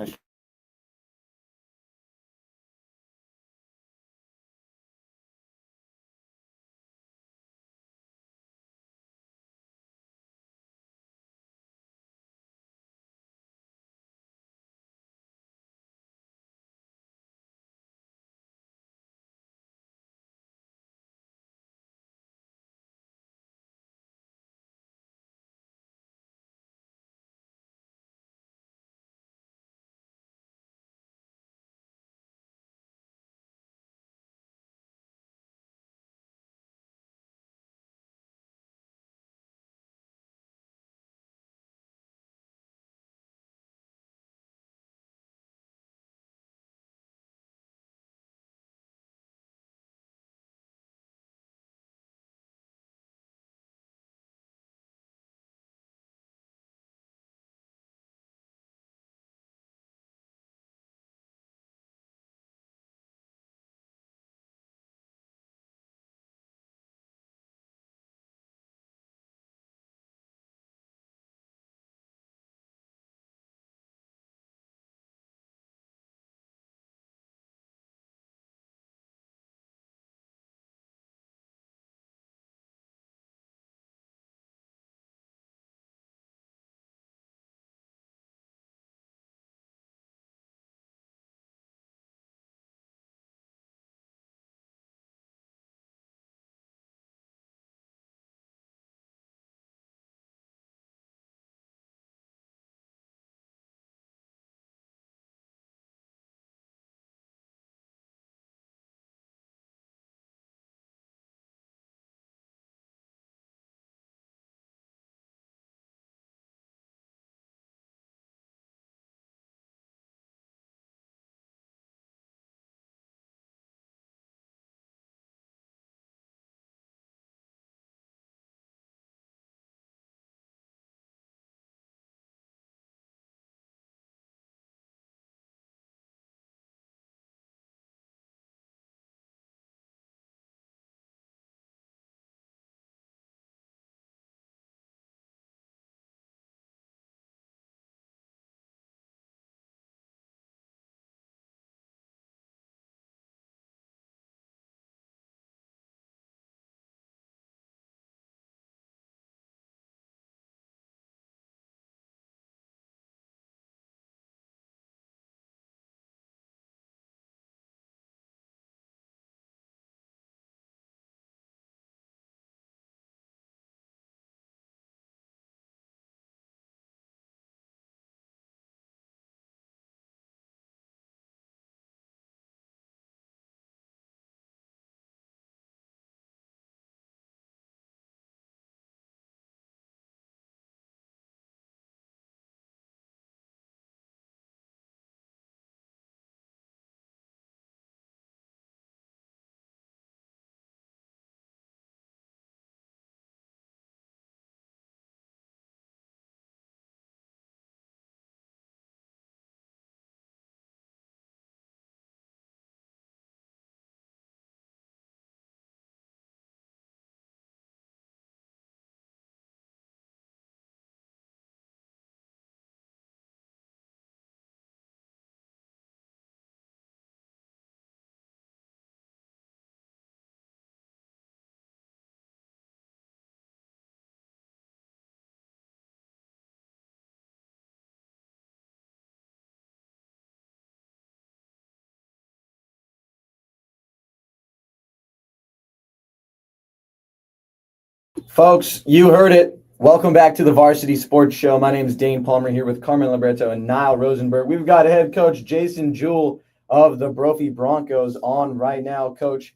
Folks, you heard it. Welcome back to the Varsity Sports Show. My name is Dane Palmer here with Carmen Libretto and Niall Rosenberg. We've got head coach Jason Jewell of the Brophy Broncos on right now. Coach,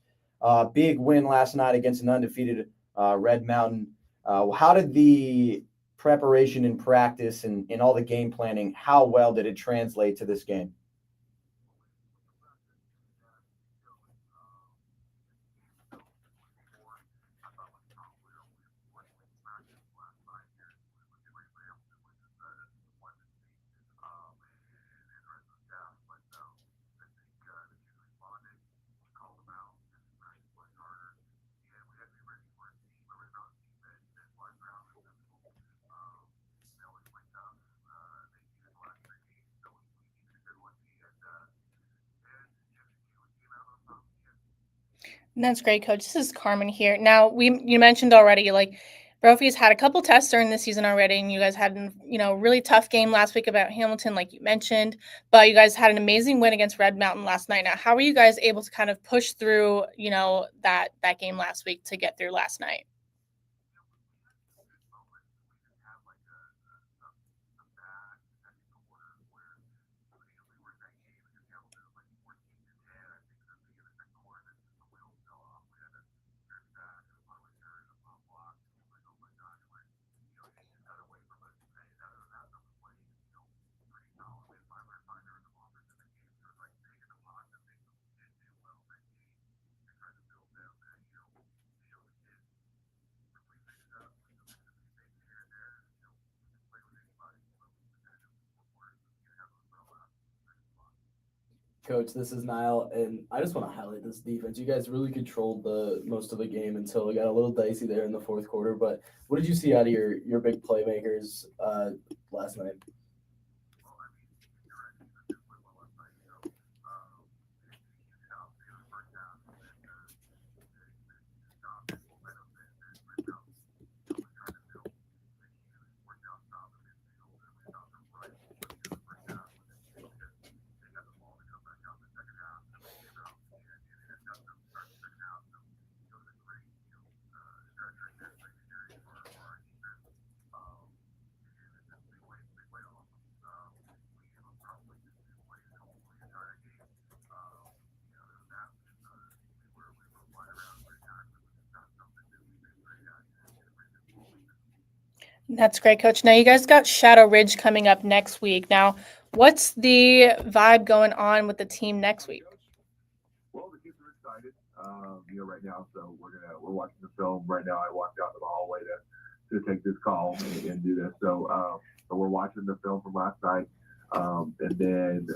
big win last night against an undefeated Red Mountain. How did the preparation and practice and all the game planning, how well did it translate to this game? That's great, Coach. This is Carmen here. Now, you mentioned already, like, Brophy's had a couple tests during the season already, and you guys had a really tough game last week about Hamilton, like you mentioned, but you guys had an amazing win against Red Mountain last night. Now, how were you guys able to kind of push through, that game last week to get through last night? Coach, this is Niall, and I just want to highlight this defense. You guys really controlled the most of the game until it got a little dicey there in the fourth quarter. But what did you see out of your big playmakers last night? That's great, Coach. Now, you guys got Shadow Ridge coming up next week. Now, what's the vibe going on with the team next week? Well, the kids are excited, right now. So we're watching the film right now. I walked out to the hallway to take this call and do this. So we're watching the film from last night, and then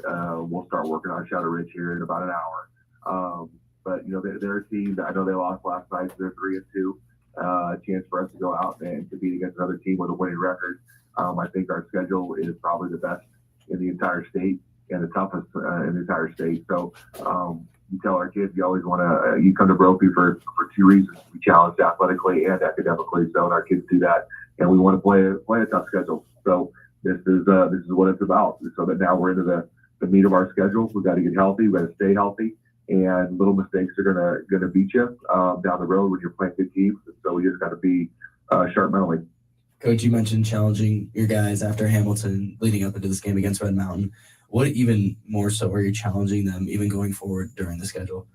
we'll start working on Shadow Ridge here in about an hour. But they're a team that I know they lost last night, so they're 3-2. A chance for us to go out and compete against another team with a winning record. I think our schedule is probably the best in the entire state and the toughest in the entire state. So you tell our kids you always want to you come to Brophy for two reasons: to be challenged athletically and academically. So and our kids do that, and we want to play a tough schedule. So this is what it's about. So that now we're into the meat of our schedule. We've got to get healthy. We've got to stay healthy. And little mistakes are gonna beat you down the road when you're playing good teams. So we just got to be sharp mentally. Coach, you mentioned challenging your guys after Hamilton leading up into this game against Red Mountain. What even more so are you challenging them even going forward during the schedule?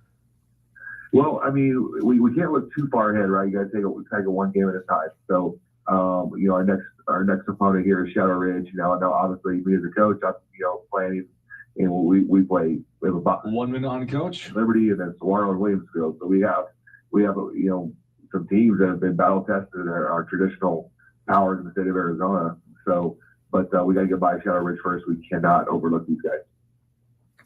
Well, I mean, we can't look too far ahead, right? You got to take it one game at a time. So, our next opponent here is Shadow Ridge. I know obviously me as a coach, I'm playing. And we have about 1 minute on coach Liberty and then Saguaro and Williamsfield. So we have some teams that have been battle tested are traditional powers in the state of Arizona. So, but we got to get by Shadow Ridge first. We cannot overlook these guys.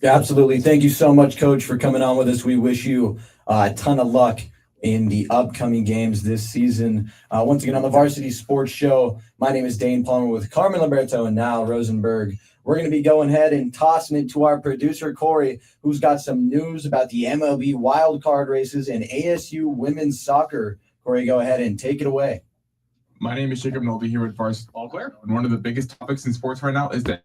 Yeah, absolutely. Thank you so much, Coach, for coming on with us. We wish you a ton of luck in the upcoming games this season. Once again, on the Varsity Sports Show, my name is Dane Palmer with Carmen Liberto and Niall Rosenberg. We're going to be going ahead and tossing it to our producer, Corey, who's got some news about the MLB wildcard races and ASU women's soccer. Corey, go ahead and take it away. My name is Jacob Nolby here with Varsity Ball Player. And one of the biggest topics in sports right now is that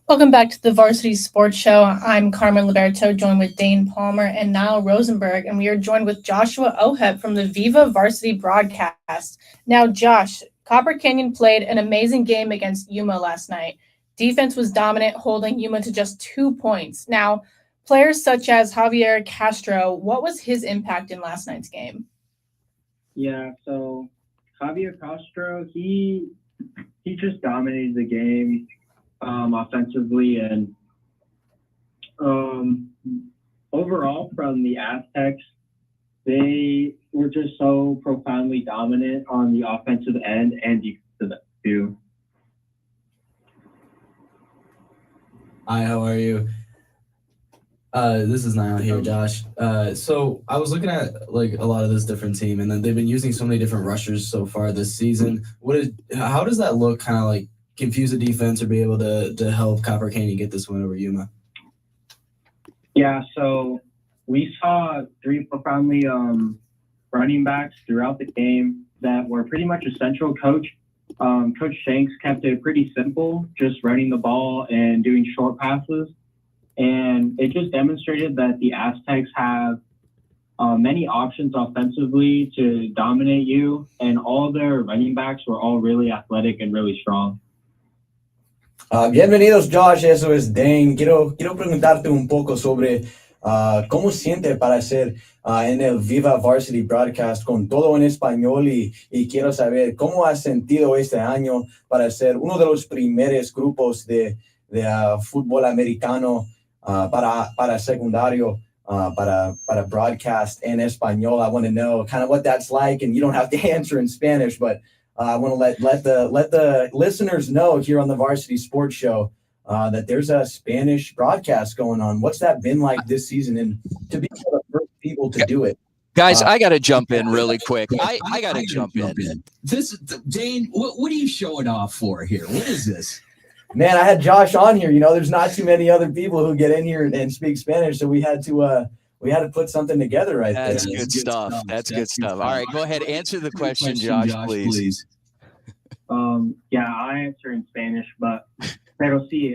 Welcome back to the Varsity Sports Show. I'm Carmen Liberto, joined with Dane Palmer and Niall Rosenberg, and we are joined with Joshua Oheb from the Viva Varsity broadcast. Now, Josh, Copper Canyon played an amazing game against Yuma last night. Defense was dominant, holding Yuma to just 2 points. Now, players such as Javier Castro, what was his impact in last night's game? Yeah, so Javier Castro, he just dominated the game offensively, and overall from the Aztecs, they were just so profoundly dominant on the offensive end and defensive end too. Hi, how are you? This is Niall here, Josh. So I was looking at like a lot of this different team, and then they've been using so many different rushers so far this season. How does that look? Kind of like confuse the defense or be able to help Copper Canyon get this win over Yuma? Yeah, so we saw 3 profoundly running backs throughout the game that were pretty much essential. Coach Shanks kept it pretty simple, just running the ball and doing short passes. And it just demonstrated that the Aztecs have many options offensively to dominate you, and all their running backs were all really athletic and really strong. Bienvenidos, Josh. Eso es Dane. Quiero preguntarte un poco sobre cómo siente para ser en el Viva Varsity Broadcast con todo en español y quiero saber cómo has sentido este año para ser uno de los primeros grupos de fútbol americano para secundario, para broadcast en español. I want to know kind of what that's like, and you don't have to answer in Spanish, but I want to let the listeners know here on the Varsity Sports Show that there's a Spanish broadcast going on. What's that been like this season, and to be one of the first people to do it? Guys, I got to jump in really quick. I got to jump in. Dane, what are you showing off for here? What is this? Man, I had Josh on here. You know, there's not too many other people who get in here and speak Spanish, so we had to put something together right there. That's good stuff. That's good stuff. All right, go ahead. Answer the question, Josh, please. Yeah, I answer in Spanish, pero sí,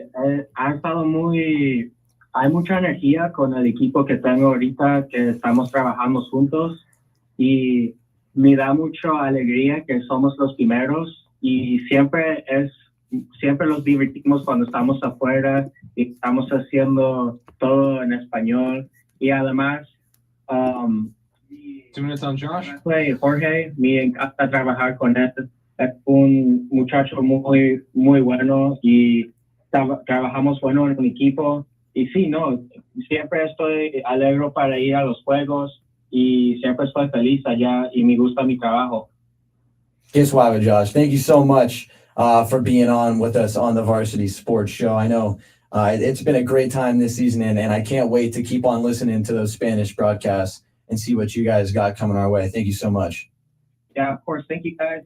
hay mucha energía con el equipo que tengo ahorita, que estamos trabajando juntos, y me da mucha alegría que somos los primeros, y siempre los divertimos cuando estamos afuera y estamos haciendo todo en español. Y además, 2 minutes on Josh. Jorge, me encanta trabajar con él. Es un muchacho muy, muy bueno y trabajamos bueno en un equipo. Y sí, no, siempre estoy alegre para ir a los juegos y siempre estoy feliz allá y me gusta mi trabajo. Qué suave, Josh. Thank you so much for being on with us on the Varsity Sports Show. I know it's been a great time this season, and I can't wait to keep on listening to those Spanish broadcasts and see what you guys got coming our way. Thank you so much. Yeah, of course. Thank you, guys.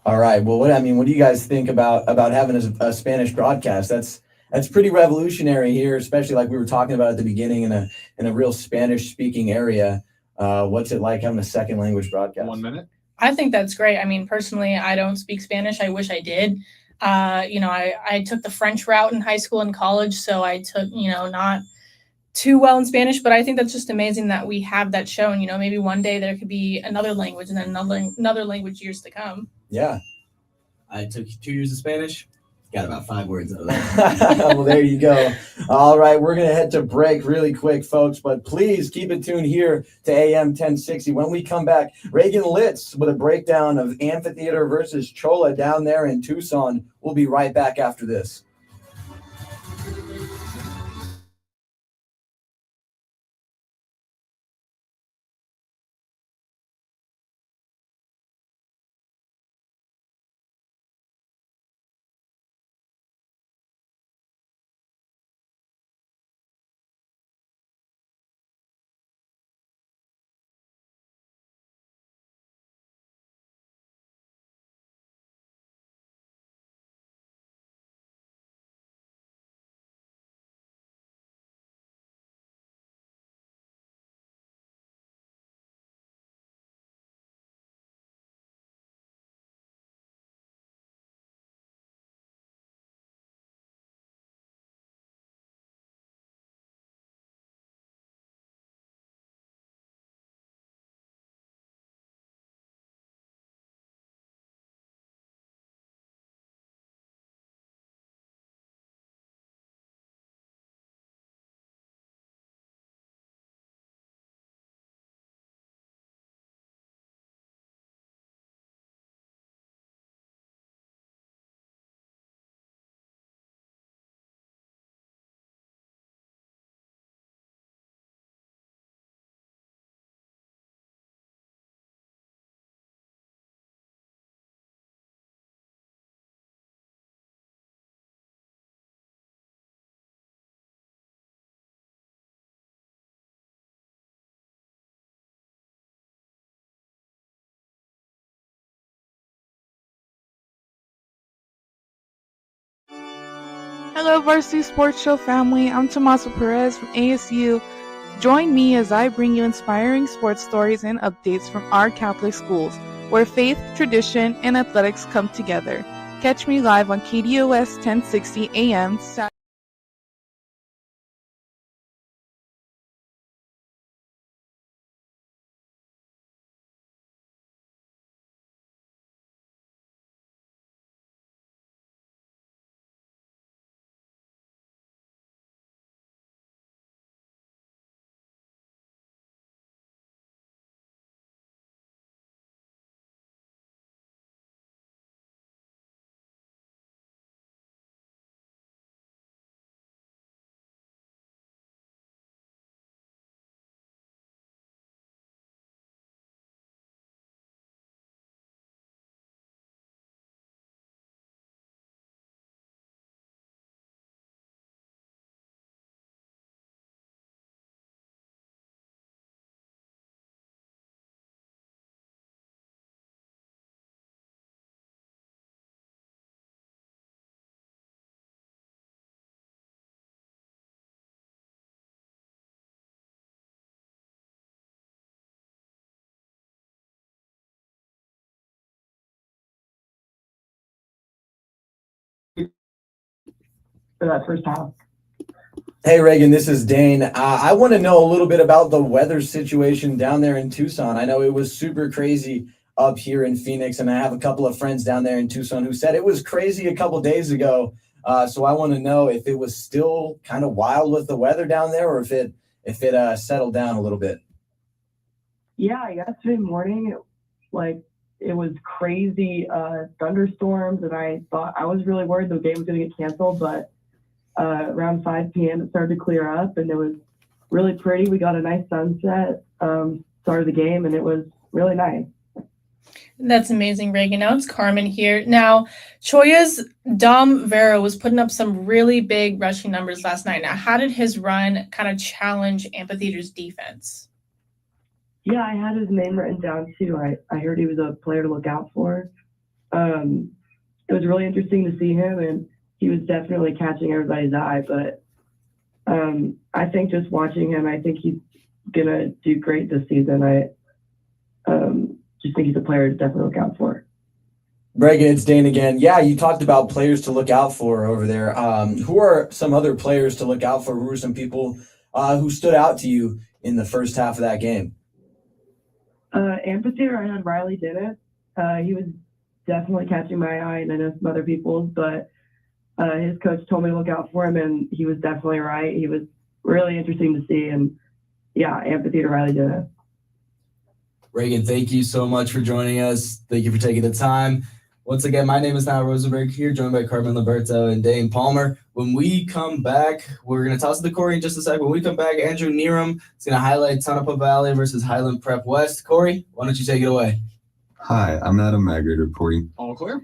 All right. Well, what do you guys think about having a Spanish broadcast? That's pretty revolutionary here, especially like we were talking about at the beginning in a real Spanish-speaking area. What's it like having a second language broadcast? 1 minute. I think that's great. I mean, personally, I don't speak Spanish. I wish I did. I took the French route in high school and college, so I took, not too well in Spanish, but I think that's just amazing that we have that show. And, maybe one day there could be another language and then another language years to come. Yeah. I took 2 years of Spanish. Got about 5 words out of that. Well, there you go. All right, we're going to head to break really quick, folks, but please keep it tuned here to AM 1060. When we come back, Reagan Litz with a breakdown of Amphitheater versus Chola down there in Tucson. We'll be right back after this. Hello, Varsity Sports Show family. I'm Tomasa Perez from ASU. Join me as I bring you inspiring sports stories and updates from our Catholic schools, where faith, tradition, and athletics come together. Catch me live on KDUS 1060 AM. For that first half. Hey Reagan, this is Dane. I want to know a little bit about the weather situation down there in Tucson. I know it was super crazy up here in Phoenix, and I have a couple of friends down there in Tucson who said it was crazy a couple days ago. So I want to know if it was still kind of wild with the weather down there, or if it settled down a little bit. Yeah, yesterday morning, it was crazy thunderstorms, and I was really worried the game was going to get canceled, but around 5 p.m. it started to clear up, and it was really pretty. We got a nice sunset, started the game, and it was really nice. That's amazing, Reagan. Now it's Carmen here. Now, Choya's Dom Vera was putting up some really big rushing numbers last night. Now, how did his run kind of challenge Amphitheater's defense? Yeah, I had his name written down too. I heard he was a player to look out for. It was really interesting to see him, and he was definitely catching everybody's eye. But I think just watching him, I think he's gonna do great this season. I just think he's a player to definitely look out for. Reagan, it's Dane again. Yeah, you talked about players to look out for over there. Who are some other players to look out for? Who are some people who stood out to you in the first half of that game? Amphitheater, I had Riley Dennis. He was definitely catching my eye, and I know some other people's, but his coach told me to look out for him, and he was definitely right. He was really interesting to see, and yeah, Amphitheater, Riley Dennis. Reagan, thank you so much for joining us. Thank you for taking the time. Once again, my name is Niall Rosenberg here, joined by Carmen Liberto and Dane Palmer. When we come back, we're going to toss it to Corey in just a sec. When we come back, Andrew Neerum is going to highlight Tonopah Valley versus Highland Prep West. Corey, why don't you take it away? Hi, I'm Adam Maggard reporting. All clear?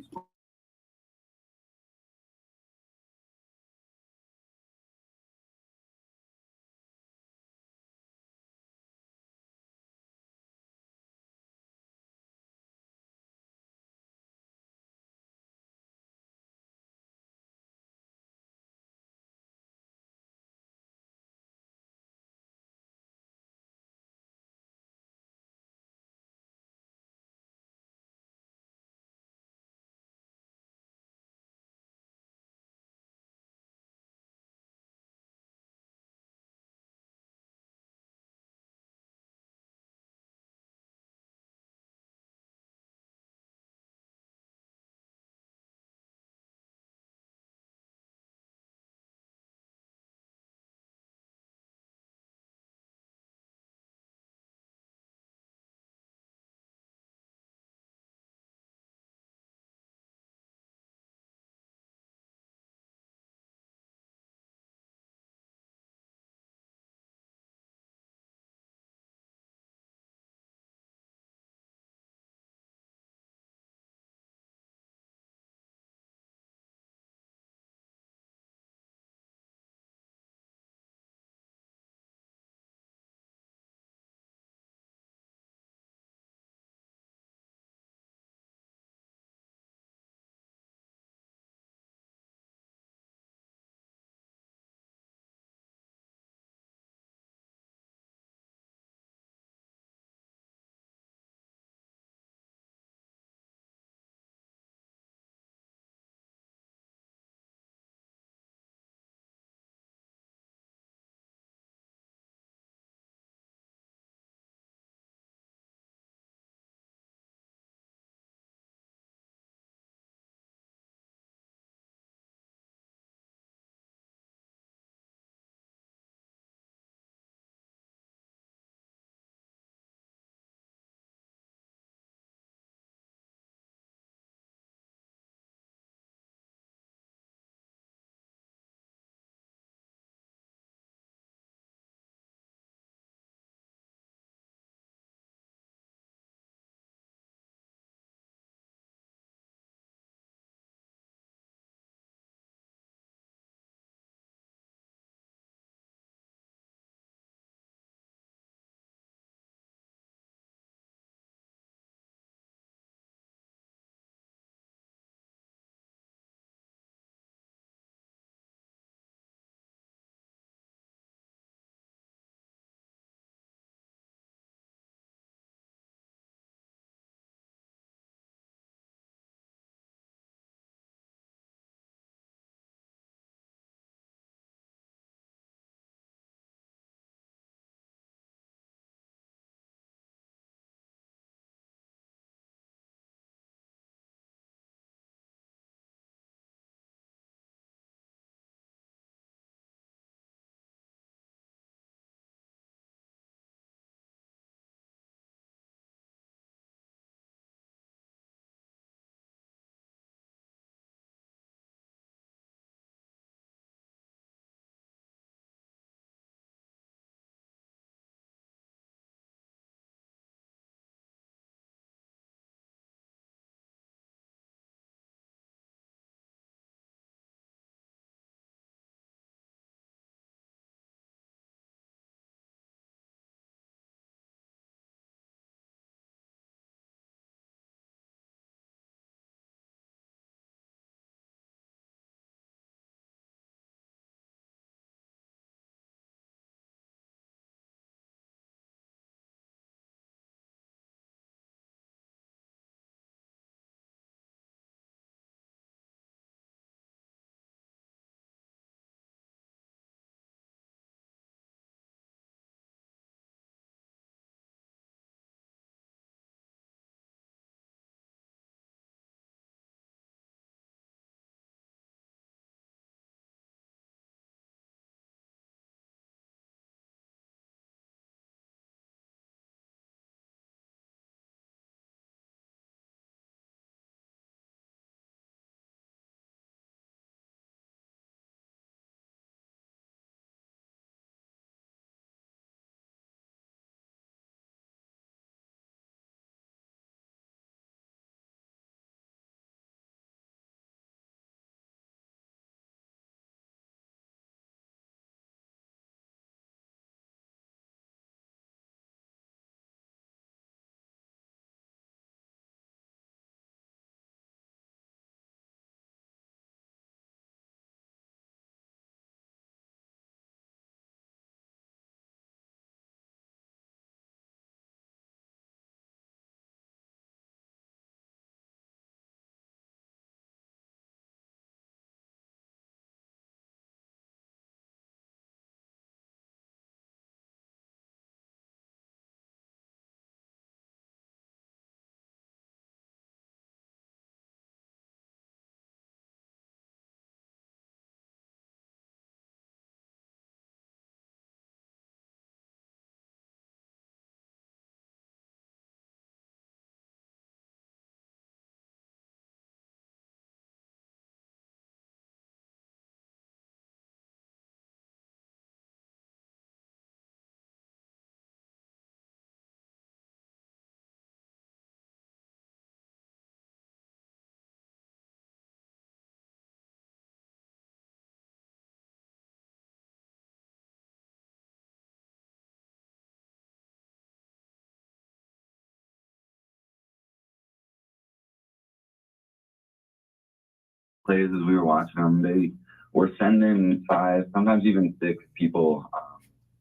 plays as we were watching them. They were sending 5, sometimes even 6 people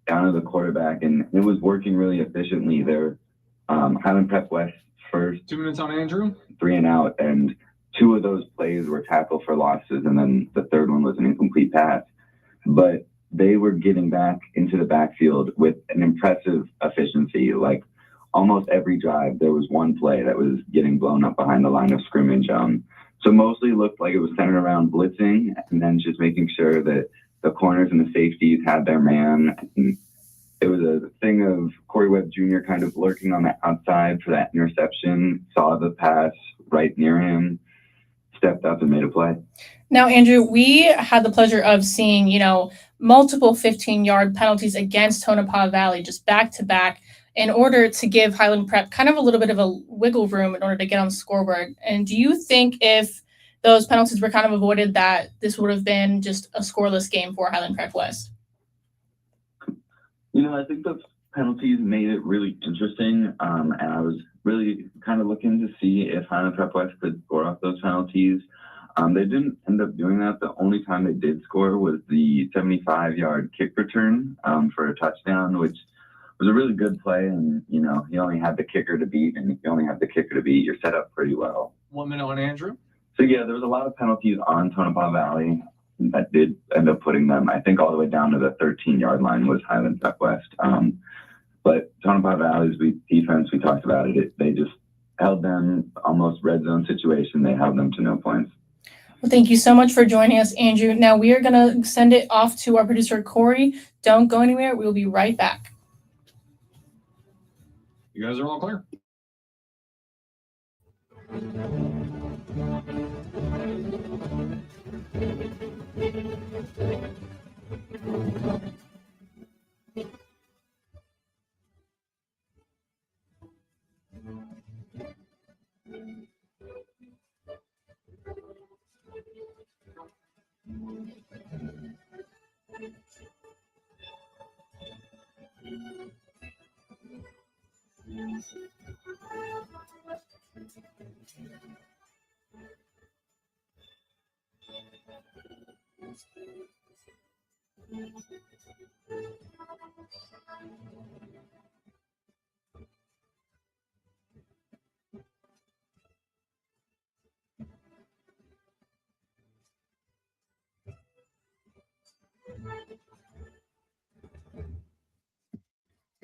down to the quarterback, and it was working really efficiently. They're Highland Prep West first 2 minutes on Andrew. 3 and out, and 2 of those plays were tackle for losses, and then the third one was an incomplete pass. But they were getting back into the backfield with an impressive efficiency. Like almost every drive, there was one play that was getting blown up behind the line of scrimmage. So mostly looked like it was centered around blitzing and then just making sure that the corners and the safeties had their man. And it was a thing of Corey Webb Jr. kind of lurking on the outside for that interception, saw the pass right near him, stepped up and made a play. Now, Andrew, we had the pleasure of seeing, multiple 15-yard penalties against Tonopah Valley just back to back in order to give Highland Prep kind of a little bit of a wiggle room in order to get on the scoreboard. And do you think if those penalties were kind of avoided, that this would have been just a scoreless game for Highland Prep West? I think the penalties made it really interesting, and I was really kind of looking to see if Highland Prep West could score off those penalties. They didn't end up doing that. The only time they did score was the 75-yard kick return for a touchdown, which was a really good play. And, you only had the kicker to beat, and if you only have the kicker to beat, you're set up pretty well. 1 minute on Andrew. So, yeah, there was a lot of penalties on Tonopah Valley that did end up putting them, I think, all the way down to the 13-yard line was Highland Prep West. But Tonopah Valley's defense, we talked about it, they just held them almost red zone situation. They held them to no points. Well, thank you so much for joining us, Andrew. Now we are going to send it off to our producer, Corey. Don't go anywhere. We'll be right back. You guys are all clear.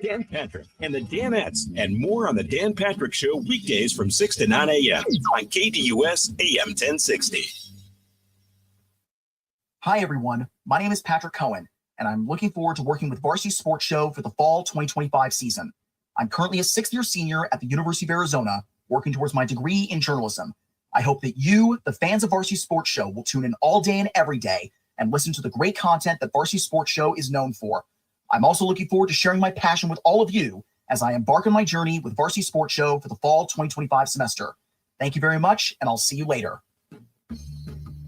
Dan Patrick and the Danettes, and more on the Dan Patrick Show weekdays from 6 to 9 a.m. on KDUS AM 1060. Hi, everyone. My name is Patrick Cohen, and I'm looking forward to working with Varsity Sports Show for the fall 2025 season. I'm currently a 6th-year senior at the University of Arizona, working towards my degree in journalism. I hope that you, the fans of Varsity Sports Show, will tune in all day and every day and listen to the great content that Varsity Sports Show is known for. I'm also looking forward to sharing my passion with all of you as I embark on my journey with Varsity Sports Show for the fall 2025 semester. Thank you very much, and I'll see you later.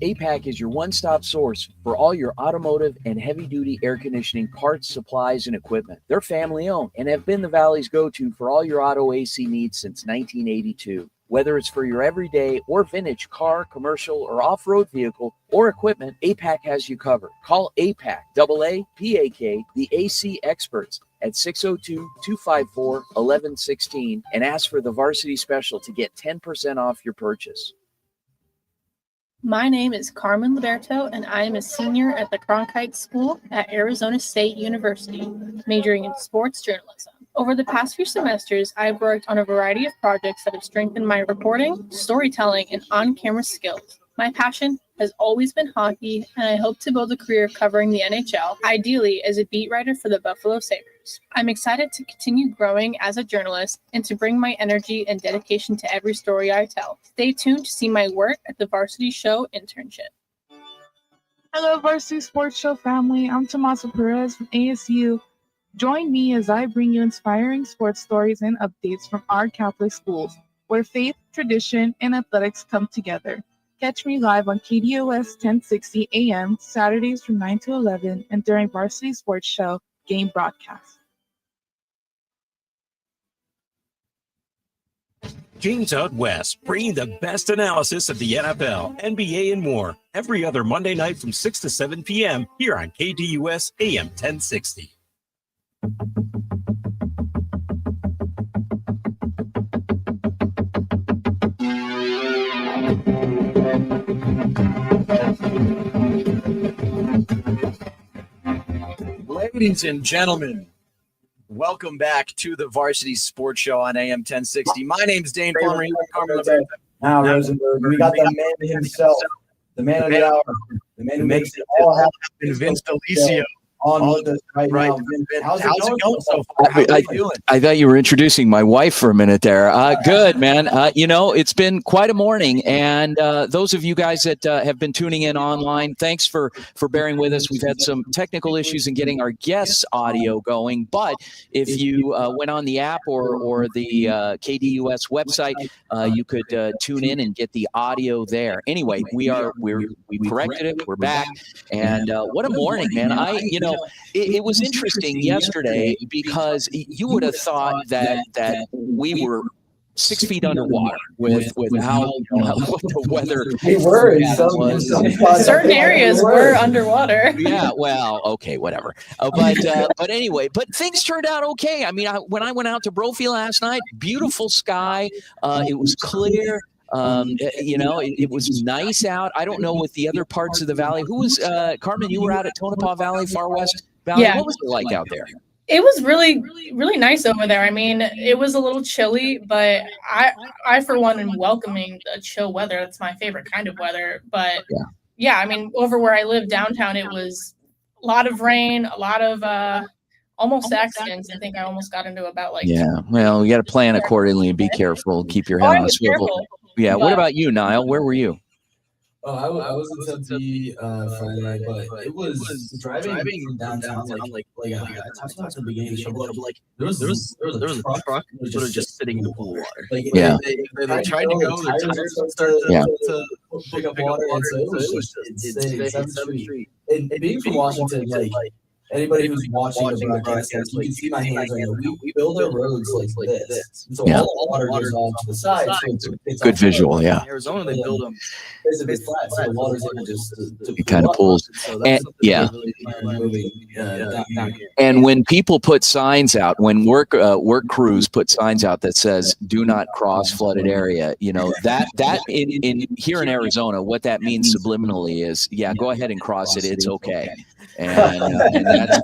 APAC is your one-stop source for all your automotive and heavy-duty air conditioning parts, supplies, and equipment. They're family-owned and have been the Valley's go-to for all your auto AC needs since 1982. Whether it's for your everyday or vintage car, commercial, or off-road vehicle or equipment, APAC has you covered. Call APAC, AAPAK, the AC experts at 602-254-1116 and ask for the Varsity Special to get 10% off your purchase. My name is Carmen Liberto, and I am a senior at the Cronkite School at Arizona State University, majoring in sports journalism. Over the past few semesters, I've worked on a variety of projects that have strengthened my reporting, storytelling, and on-camera skills. My passion has always been hockey, and I hope to build a career covering the NHL, ideally as a beat writer for the Buffalo Sabres. I'm excited to continue growing as a journalist and to bring my energy and dedication to every story I tell. Stay tuned to see my work at the Varsity Show internship. Hello, Varsity Sports Show family. I'm Tomasa Perez from ASU. Join me as I bring you inspiring sports stories and updates from our Catholic schools, where faith, tradition, and athletics come together. Catch me live on KDUS 1060 AM, Saturdays from 9 to 11, and during Varsity Sports Show game broadcast. James Out West, bringing the best analysis of the NFL, NBA, and more every other Monday night from 6 to 7 p.m. here on KDUS AM 1060. Ladies and gentlemen, welcome back to the Varsity Sports Show on AM 1060. My name's Dane Palmer. Now, Rosenberg, we got the man himself, the man of the hour, the man who makes it all happen. Vince Delicio. On with us right now. Vince, how's it going so far? How are you doing? I thought you were introducing my wife for a minute there. Good, man. It's been quite a morning. And those of you guys that have been tuning in online, thanks for bearing with us. We've had some technical issues in getting our guests' audio going. But if you went on the app or the KDUS website, you could tune in and get the audio there. Anyway, we corrected it. We're back. And what a morning, man. It was interesting yesterday because you would have thought that we were 6 feet underwater with how what the weather. We were in some spots. Certain areas were underwater. Yeah, well, okay, whatever. But anyway, things turned out okay. I mean, when I went out to Brophy last night, beautiful sky. It was clear. It was nice out. I don't know with the other parts of the valley. Who was Carmen? You were out at Tonopah Valley, Far West Valley. Yeah. What was it like out there? It was really, really nice over there. I mean, it was a little chilly, but I for one am welcoming the chill weather. That's my favorite kind of weather. But yeah, I mean, over where I live downtown, it was a lot of rain, a lot of almost accidents. I think I almost got into about like. Yeah, well, you got to plan accordingly and be careful. Keep your head on a swivel. Yeah. What about you, Niall? Where were you? Oh, I was in Tempe Friday night, but it was driving from downtown. Like I talked about at the beginning of the show, but like there was a truck that was just sitting in the pool water. Like they tried to go, the tires started to pick up water, and so it was just insane. 7th Street. And being from Washington, like anybody who's watching the broadcast, like, you can see my hands right now. We build our roads like this, so all the water goes off to the side. So it's Good visual, yeah. In Arizona, they build them. Basically flat, so the water's able just to It kind of pulls. And, yeah. Down here. And when people put signs out, when work crews put signs out that says "Do not cross flooded area," that in here in Arizona, what that means subliminally is, yeah, go ahead and cross it. It's okay. And that's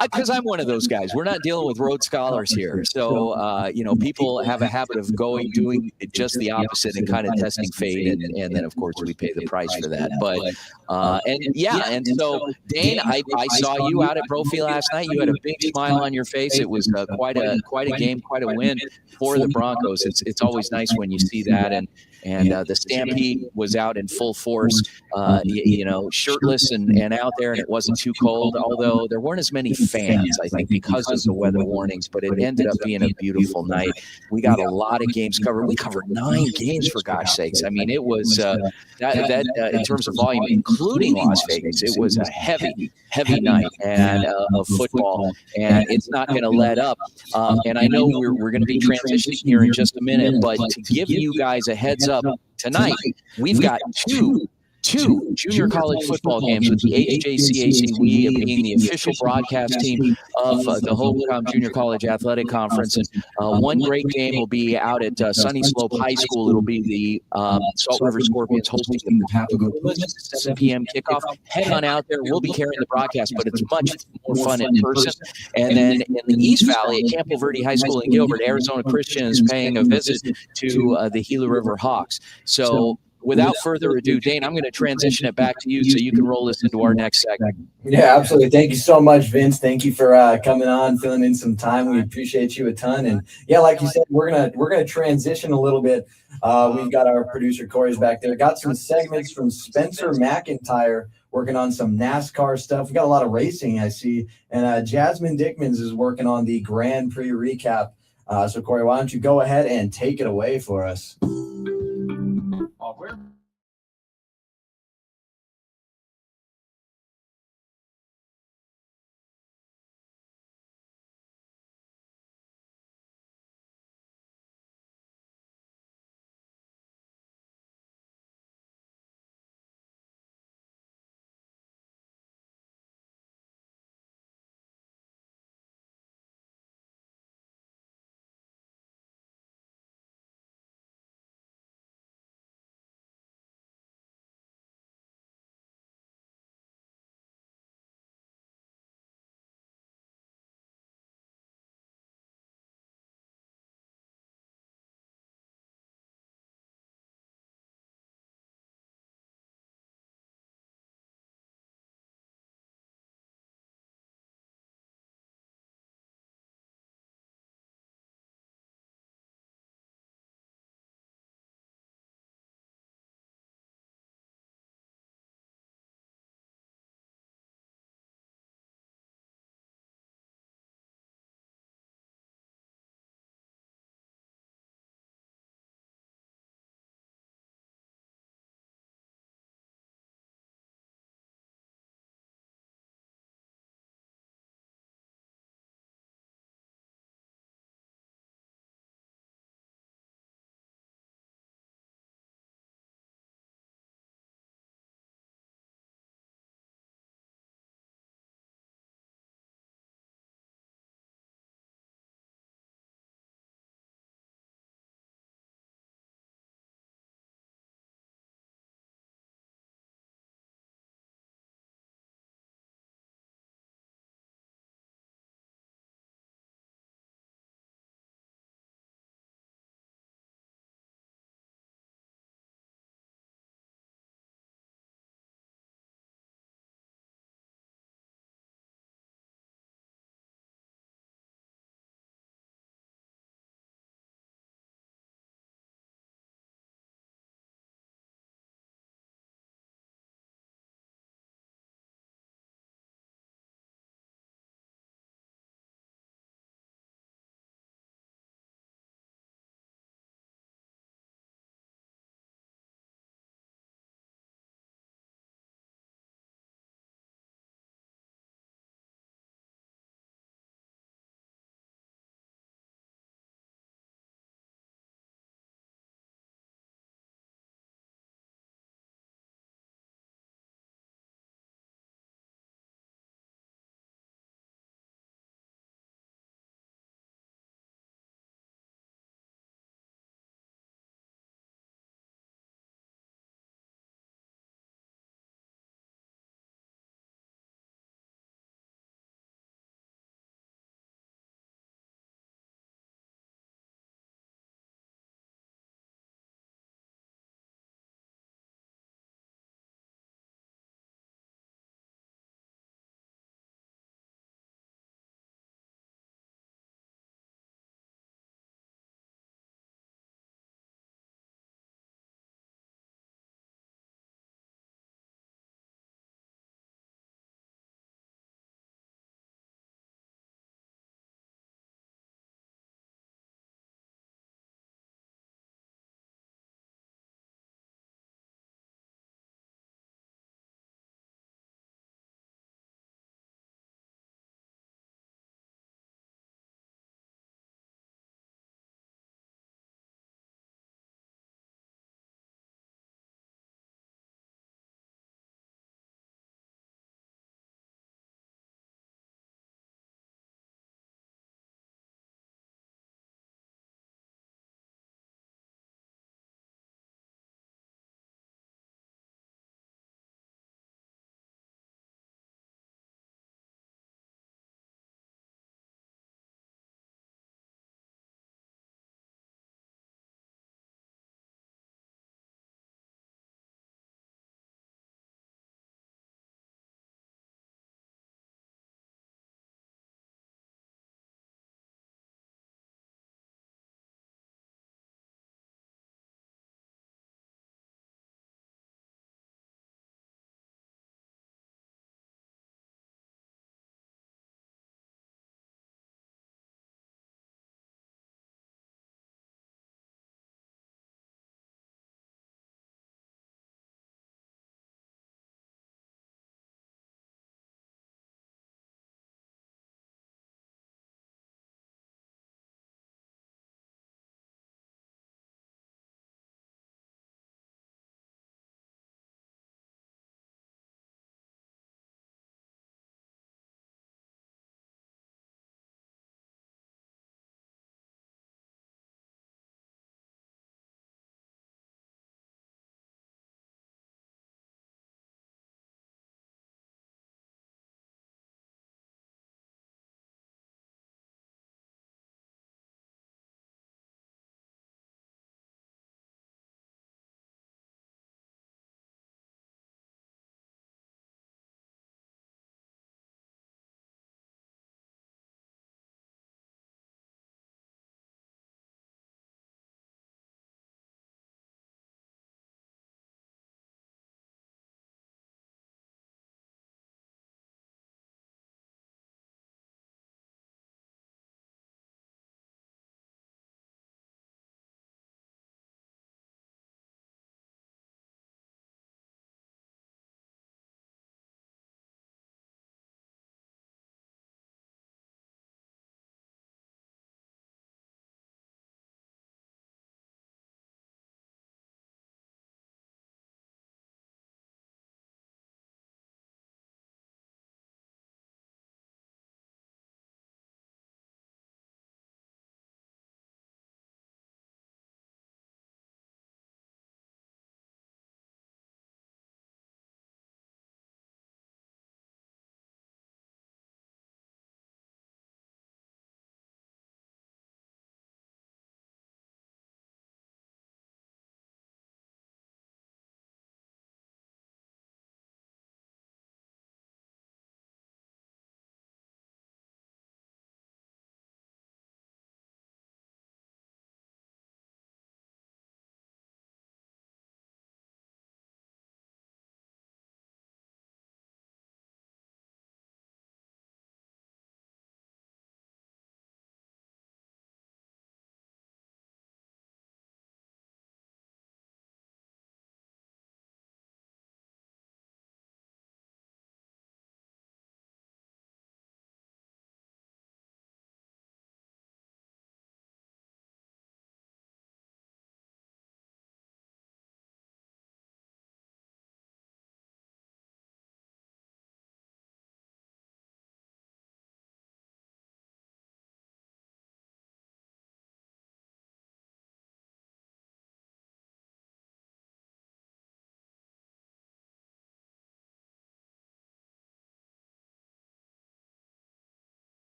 because I'm one of those guys. We're not dealing with road scholars here, so people have a habit of doing just the opposite and kind of testing fate, and then of course we pay the price for that. And so Dane, I saw you out at Brophy last night. You had a big smile on your face. It was quite a game, quite a win for the Broncos. It's always nice when you see that, and the Stampede was out in full force, shirtless and out there, and it wasn't too cold. Although there weren't as many fans, I think, because of the weather warnings, but it ended up being a beautiful night. We got a lot of games covered. We covered 9 games, for gosh sakes. I mean, it was that in terms of volume, including Las Vegas, it was a heavy night of football, and it's not going to let up. And I know we're going to be transitioning here in just a minute, but to give you guys a heads up, tonight we've got two junior college football games with the HJCAC, we being the official broadcast team of the Hoboken Junior College Athletic Conference. And one great game will be out at Sunny Slope High School. It'll be the Salt River Scorpions hosting the Papago 7 p.m. kickoff. Head on out there. We'll be carrying the broadcast, but it's much more fun in person. And then in the East Valley at Campo Verde High School in Gilbert, Arizona Christian is paying a visit to the Gila River Hawks. So without further ado, Dane, I'm going to transition it back to you so you can roll this into our next segment. Yeah, absolutely. Thank you so much, Vince. Thank you for coming on, filling in some time. We appreciate you a ton. And yeah, like you said, we're gonna transition a little bit. We've got our producer Corey's back there. Got some segments from Spencer McIntyre working on some NASCAR stuff. We got a lot of racing, I see. And Jasmine Dickmans is working on the Grand Prix recap. So Corey, why don't you go ahead and take it away for us?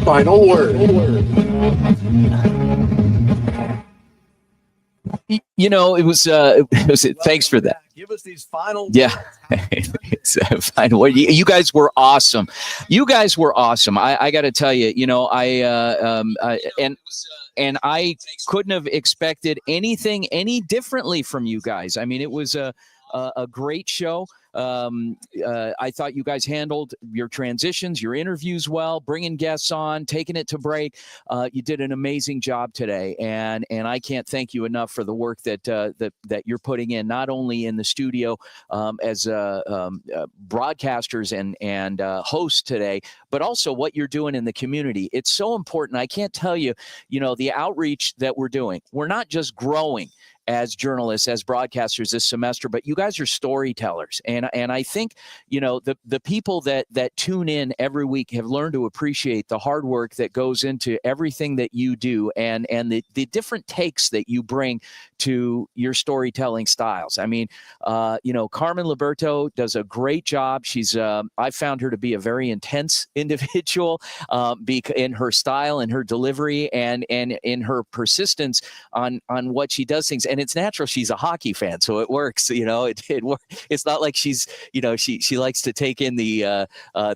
final word. You know, it was thanks for that. Give us these final Yeah. It's fine. Well, you guys were awesome. You guys were awesome. I got to tell you, you know, and I couldn't have expected anything any differently from you guys. I mean, it was a great show. I thought you guys handled your transitions, your interviews well, bringing guests on, taking it to break. You did an amazing job today, and I can't thank you enough for the work that you're putting in, not only in the studio as broadcasters and hosts today, but also what you're doing in the community. It's so important. I can't tell you, you know, the outreach that we're doing. We're not just growing as journalists, as broadcasters this semester, but you guys are storytellers. And I think, you know, the people that tune in every week have learned to appreciate the hard work that goes into everything that you do and the different takes that you bring to your storytelling styles. I mean, you know, Carmen Liberto does a great job. She's, I found her to be a very intense individual in her style and her delivery and in her persistence on what she does things. And it's natural. She's a hockey fan, so it works. You know, it works. It's not like she's, you know, she likes to take in the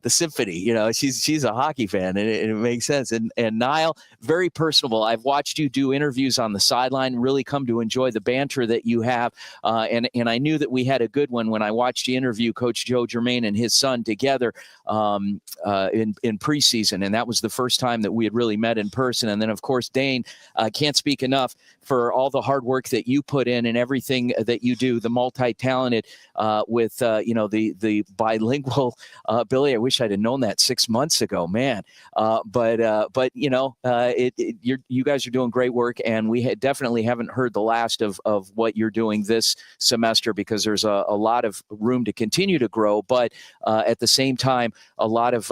symphony. You know, she's a hockey fan, and it makes sense. And Niall, very personable. I've watched you do interviews on the sideline. Really come to enjoy the banter that you have. And I knew that we had a good one when I watched you interview Coach Joe Germain and his son together in preseason, and that was the first time that we had really met in person. And then, of course, Dane, can't speak enough for all the hard work that you put in and everything that you do, the multi-talented with, you know, the bilingual ability. I wish I'd have known that 6 months ago, man. But you know, you guys are doing great work, and we definitely haven't heard the last of what you're doing this semester, because there's a lot of room to continue to grow. But at the same time, a lot of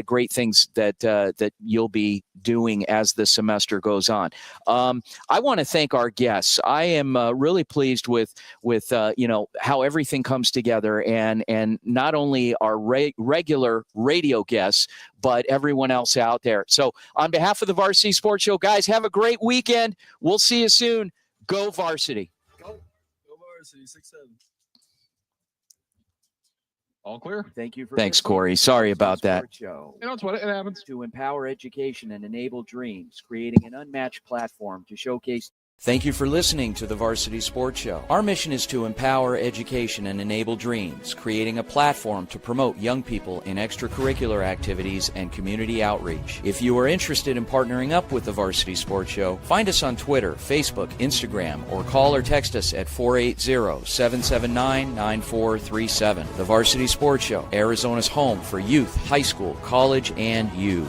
great things that you'll be doing as the semester goes on. I want to thank our guests. I am really pleased with you know, how everything comes together, and not only our regular radio guests, but everyone else out there. So on behalf of the Varsity Sports Show, guys, have a great weekend. We'll see you soon. Go Varsity. Go Varsity, 6-7. All clear. Thank you. Thanks, Corey. Sorry about that. You know, it's what it happens. To empower education and enable dreams, creating an unmatched platform to showcase. Thank you for listening to the Varsity Sports Show. Our mission is to empower education and enable dreams, creating a platform to promote young people in extracurricular activities and community outreach. If you are interested in partnering up with the Varsity Sports Show, find us on Twitter, Facebook, Instagram, or call or text us at 480-779-9437. The Varsity Sports Show, Arizona's home for youth, high school, college, and you.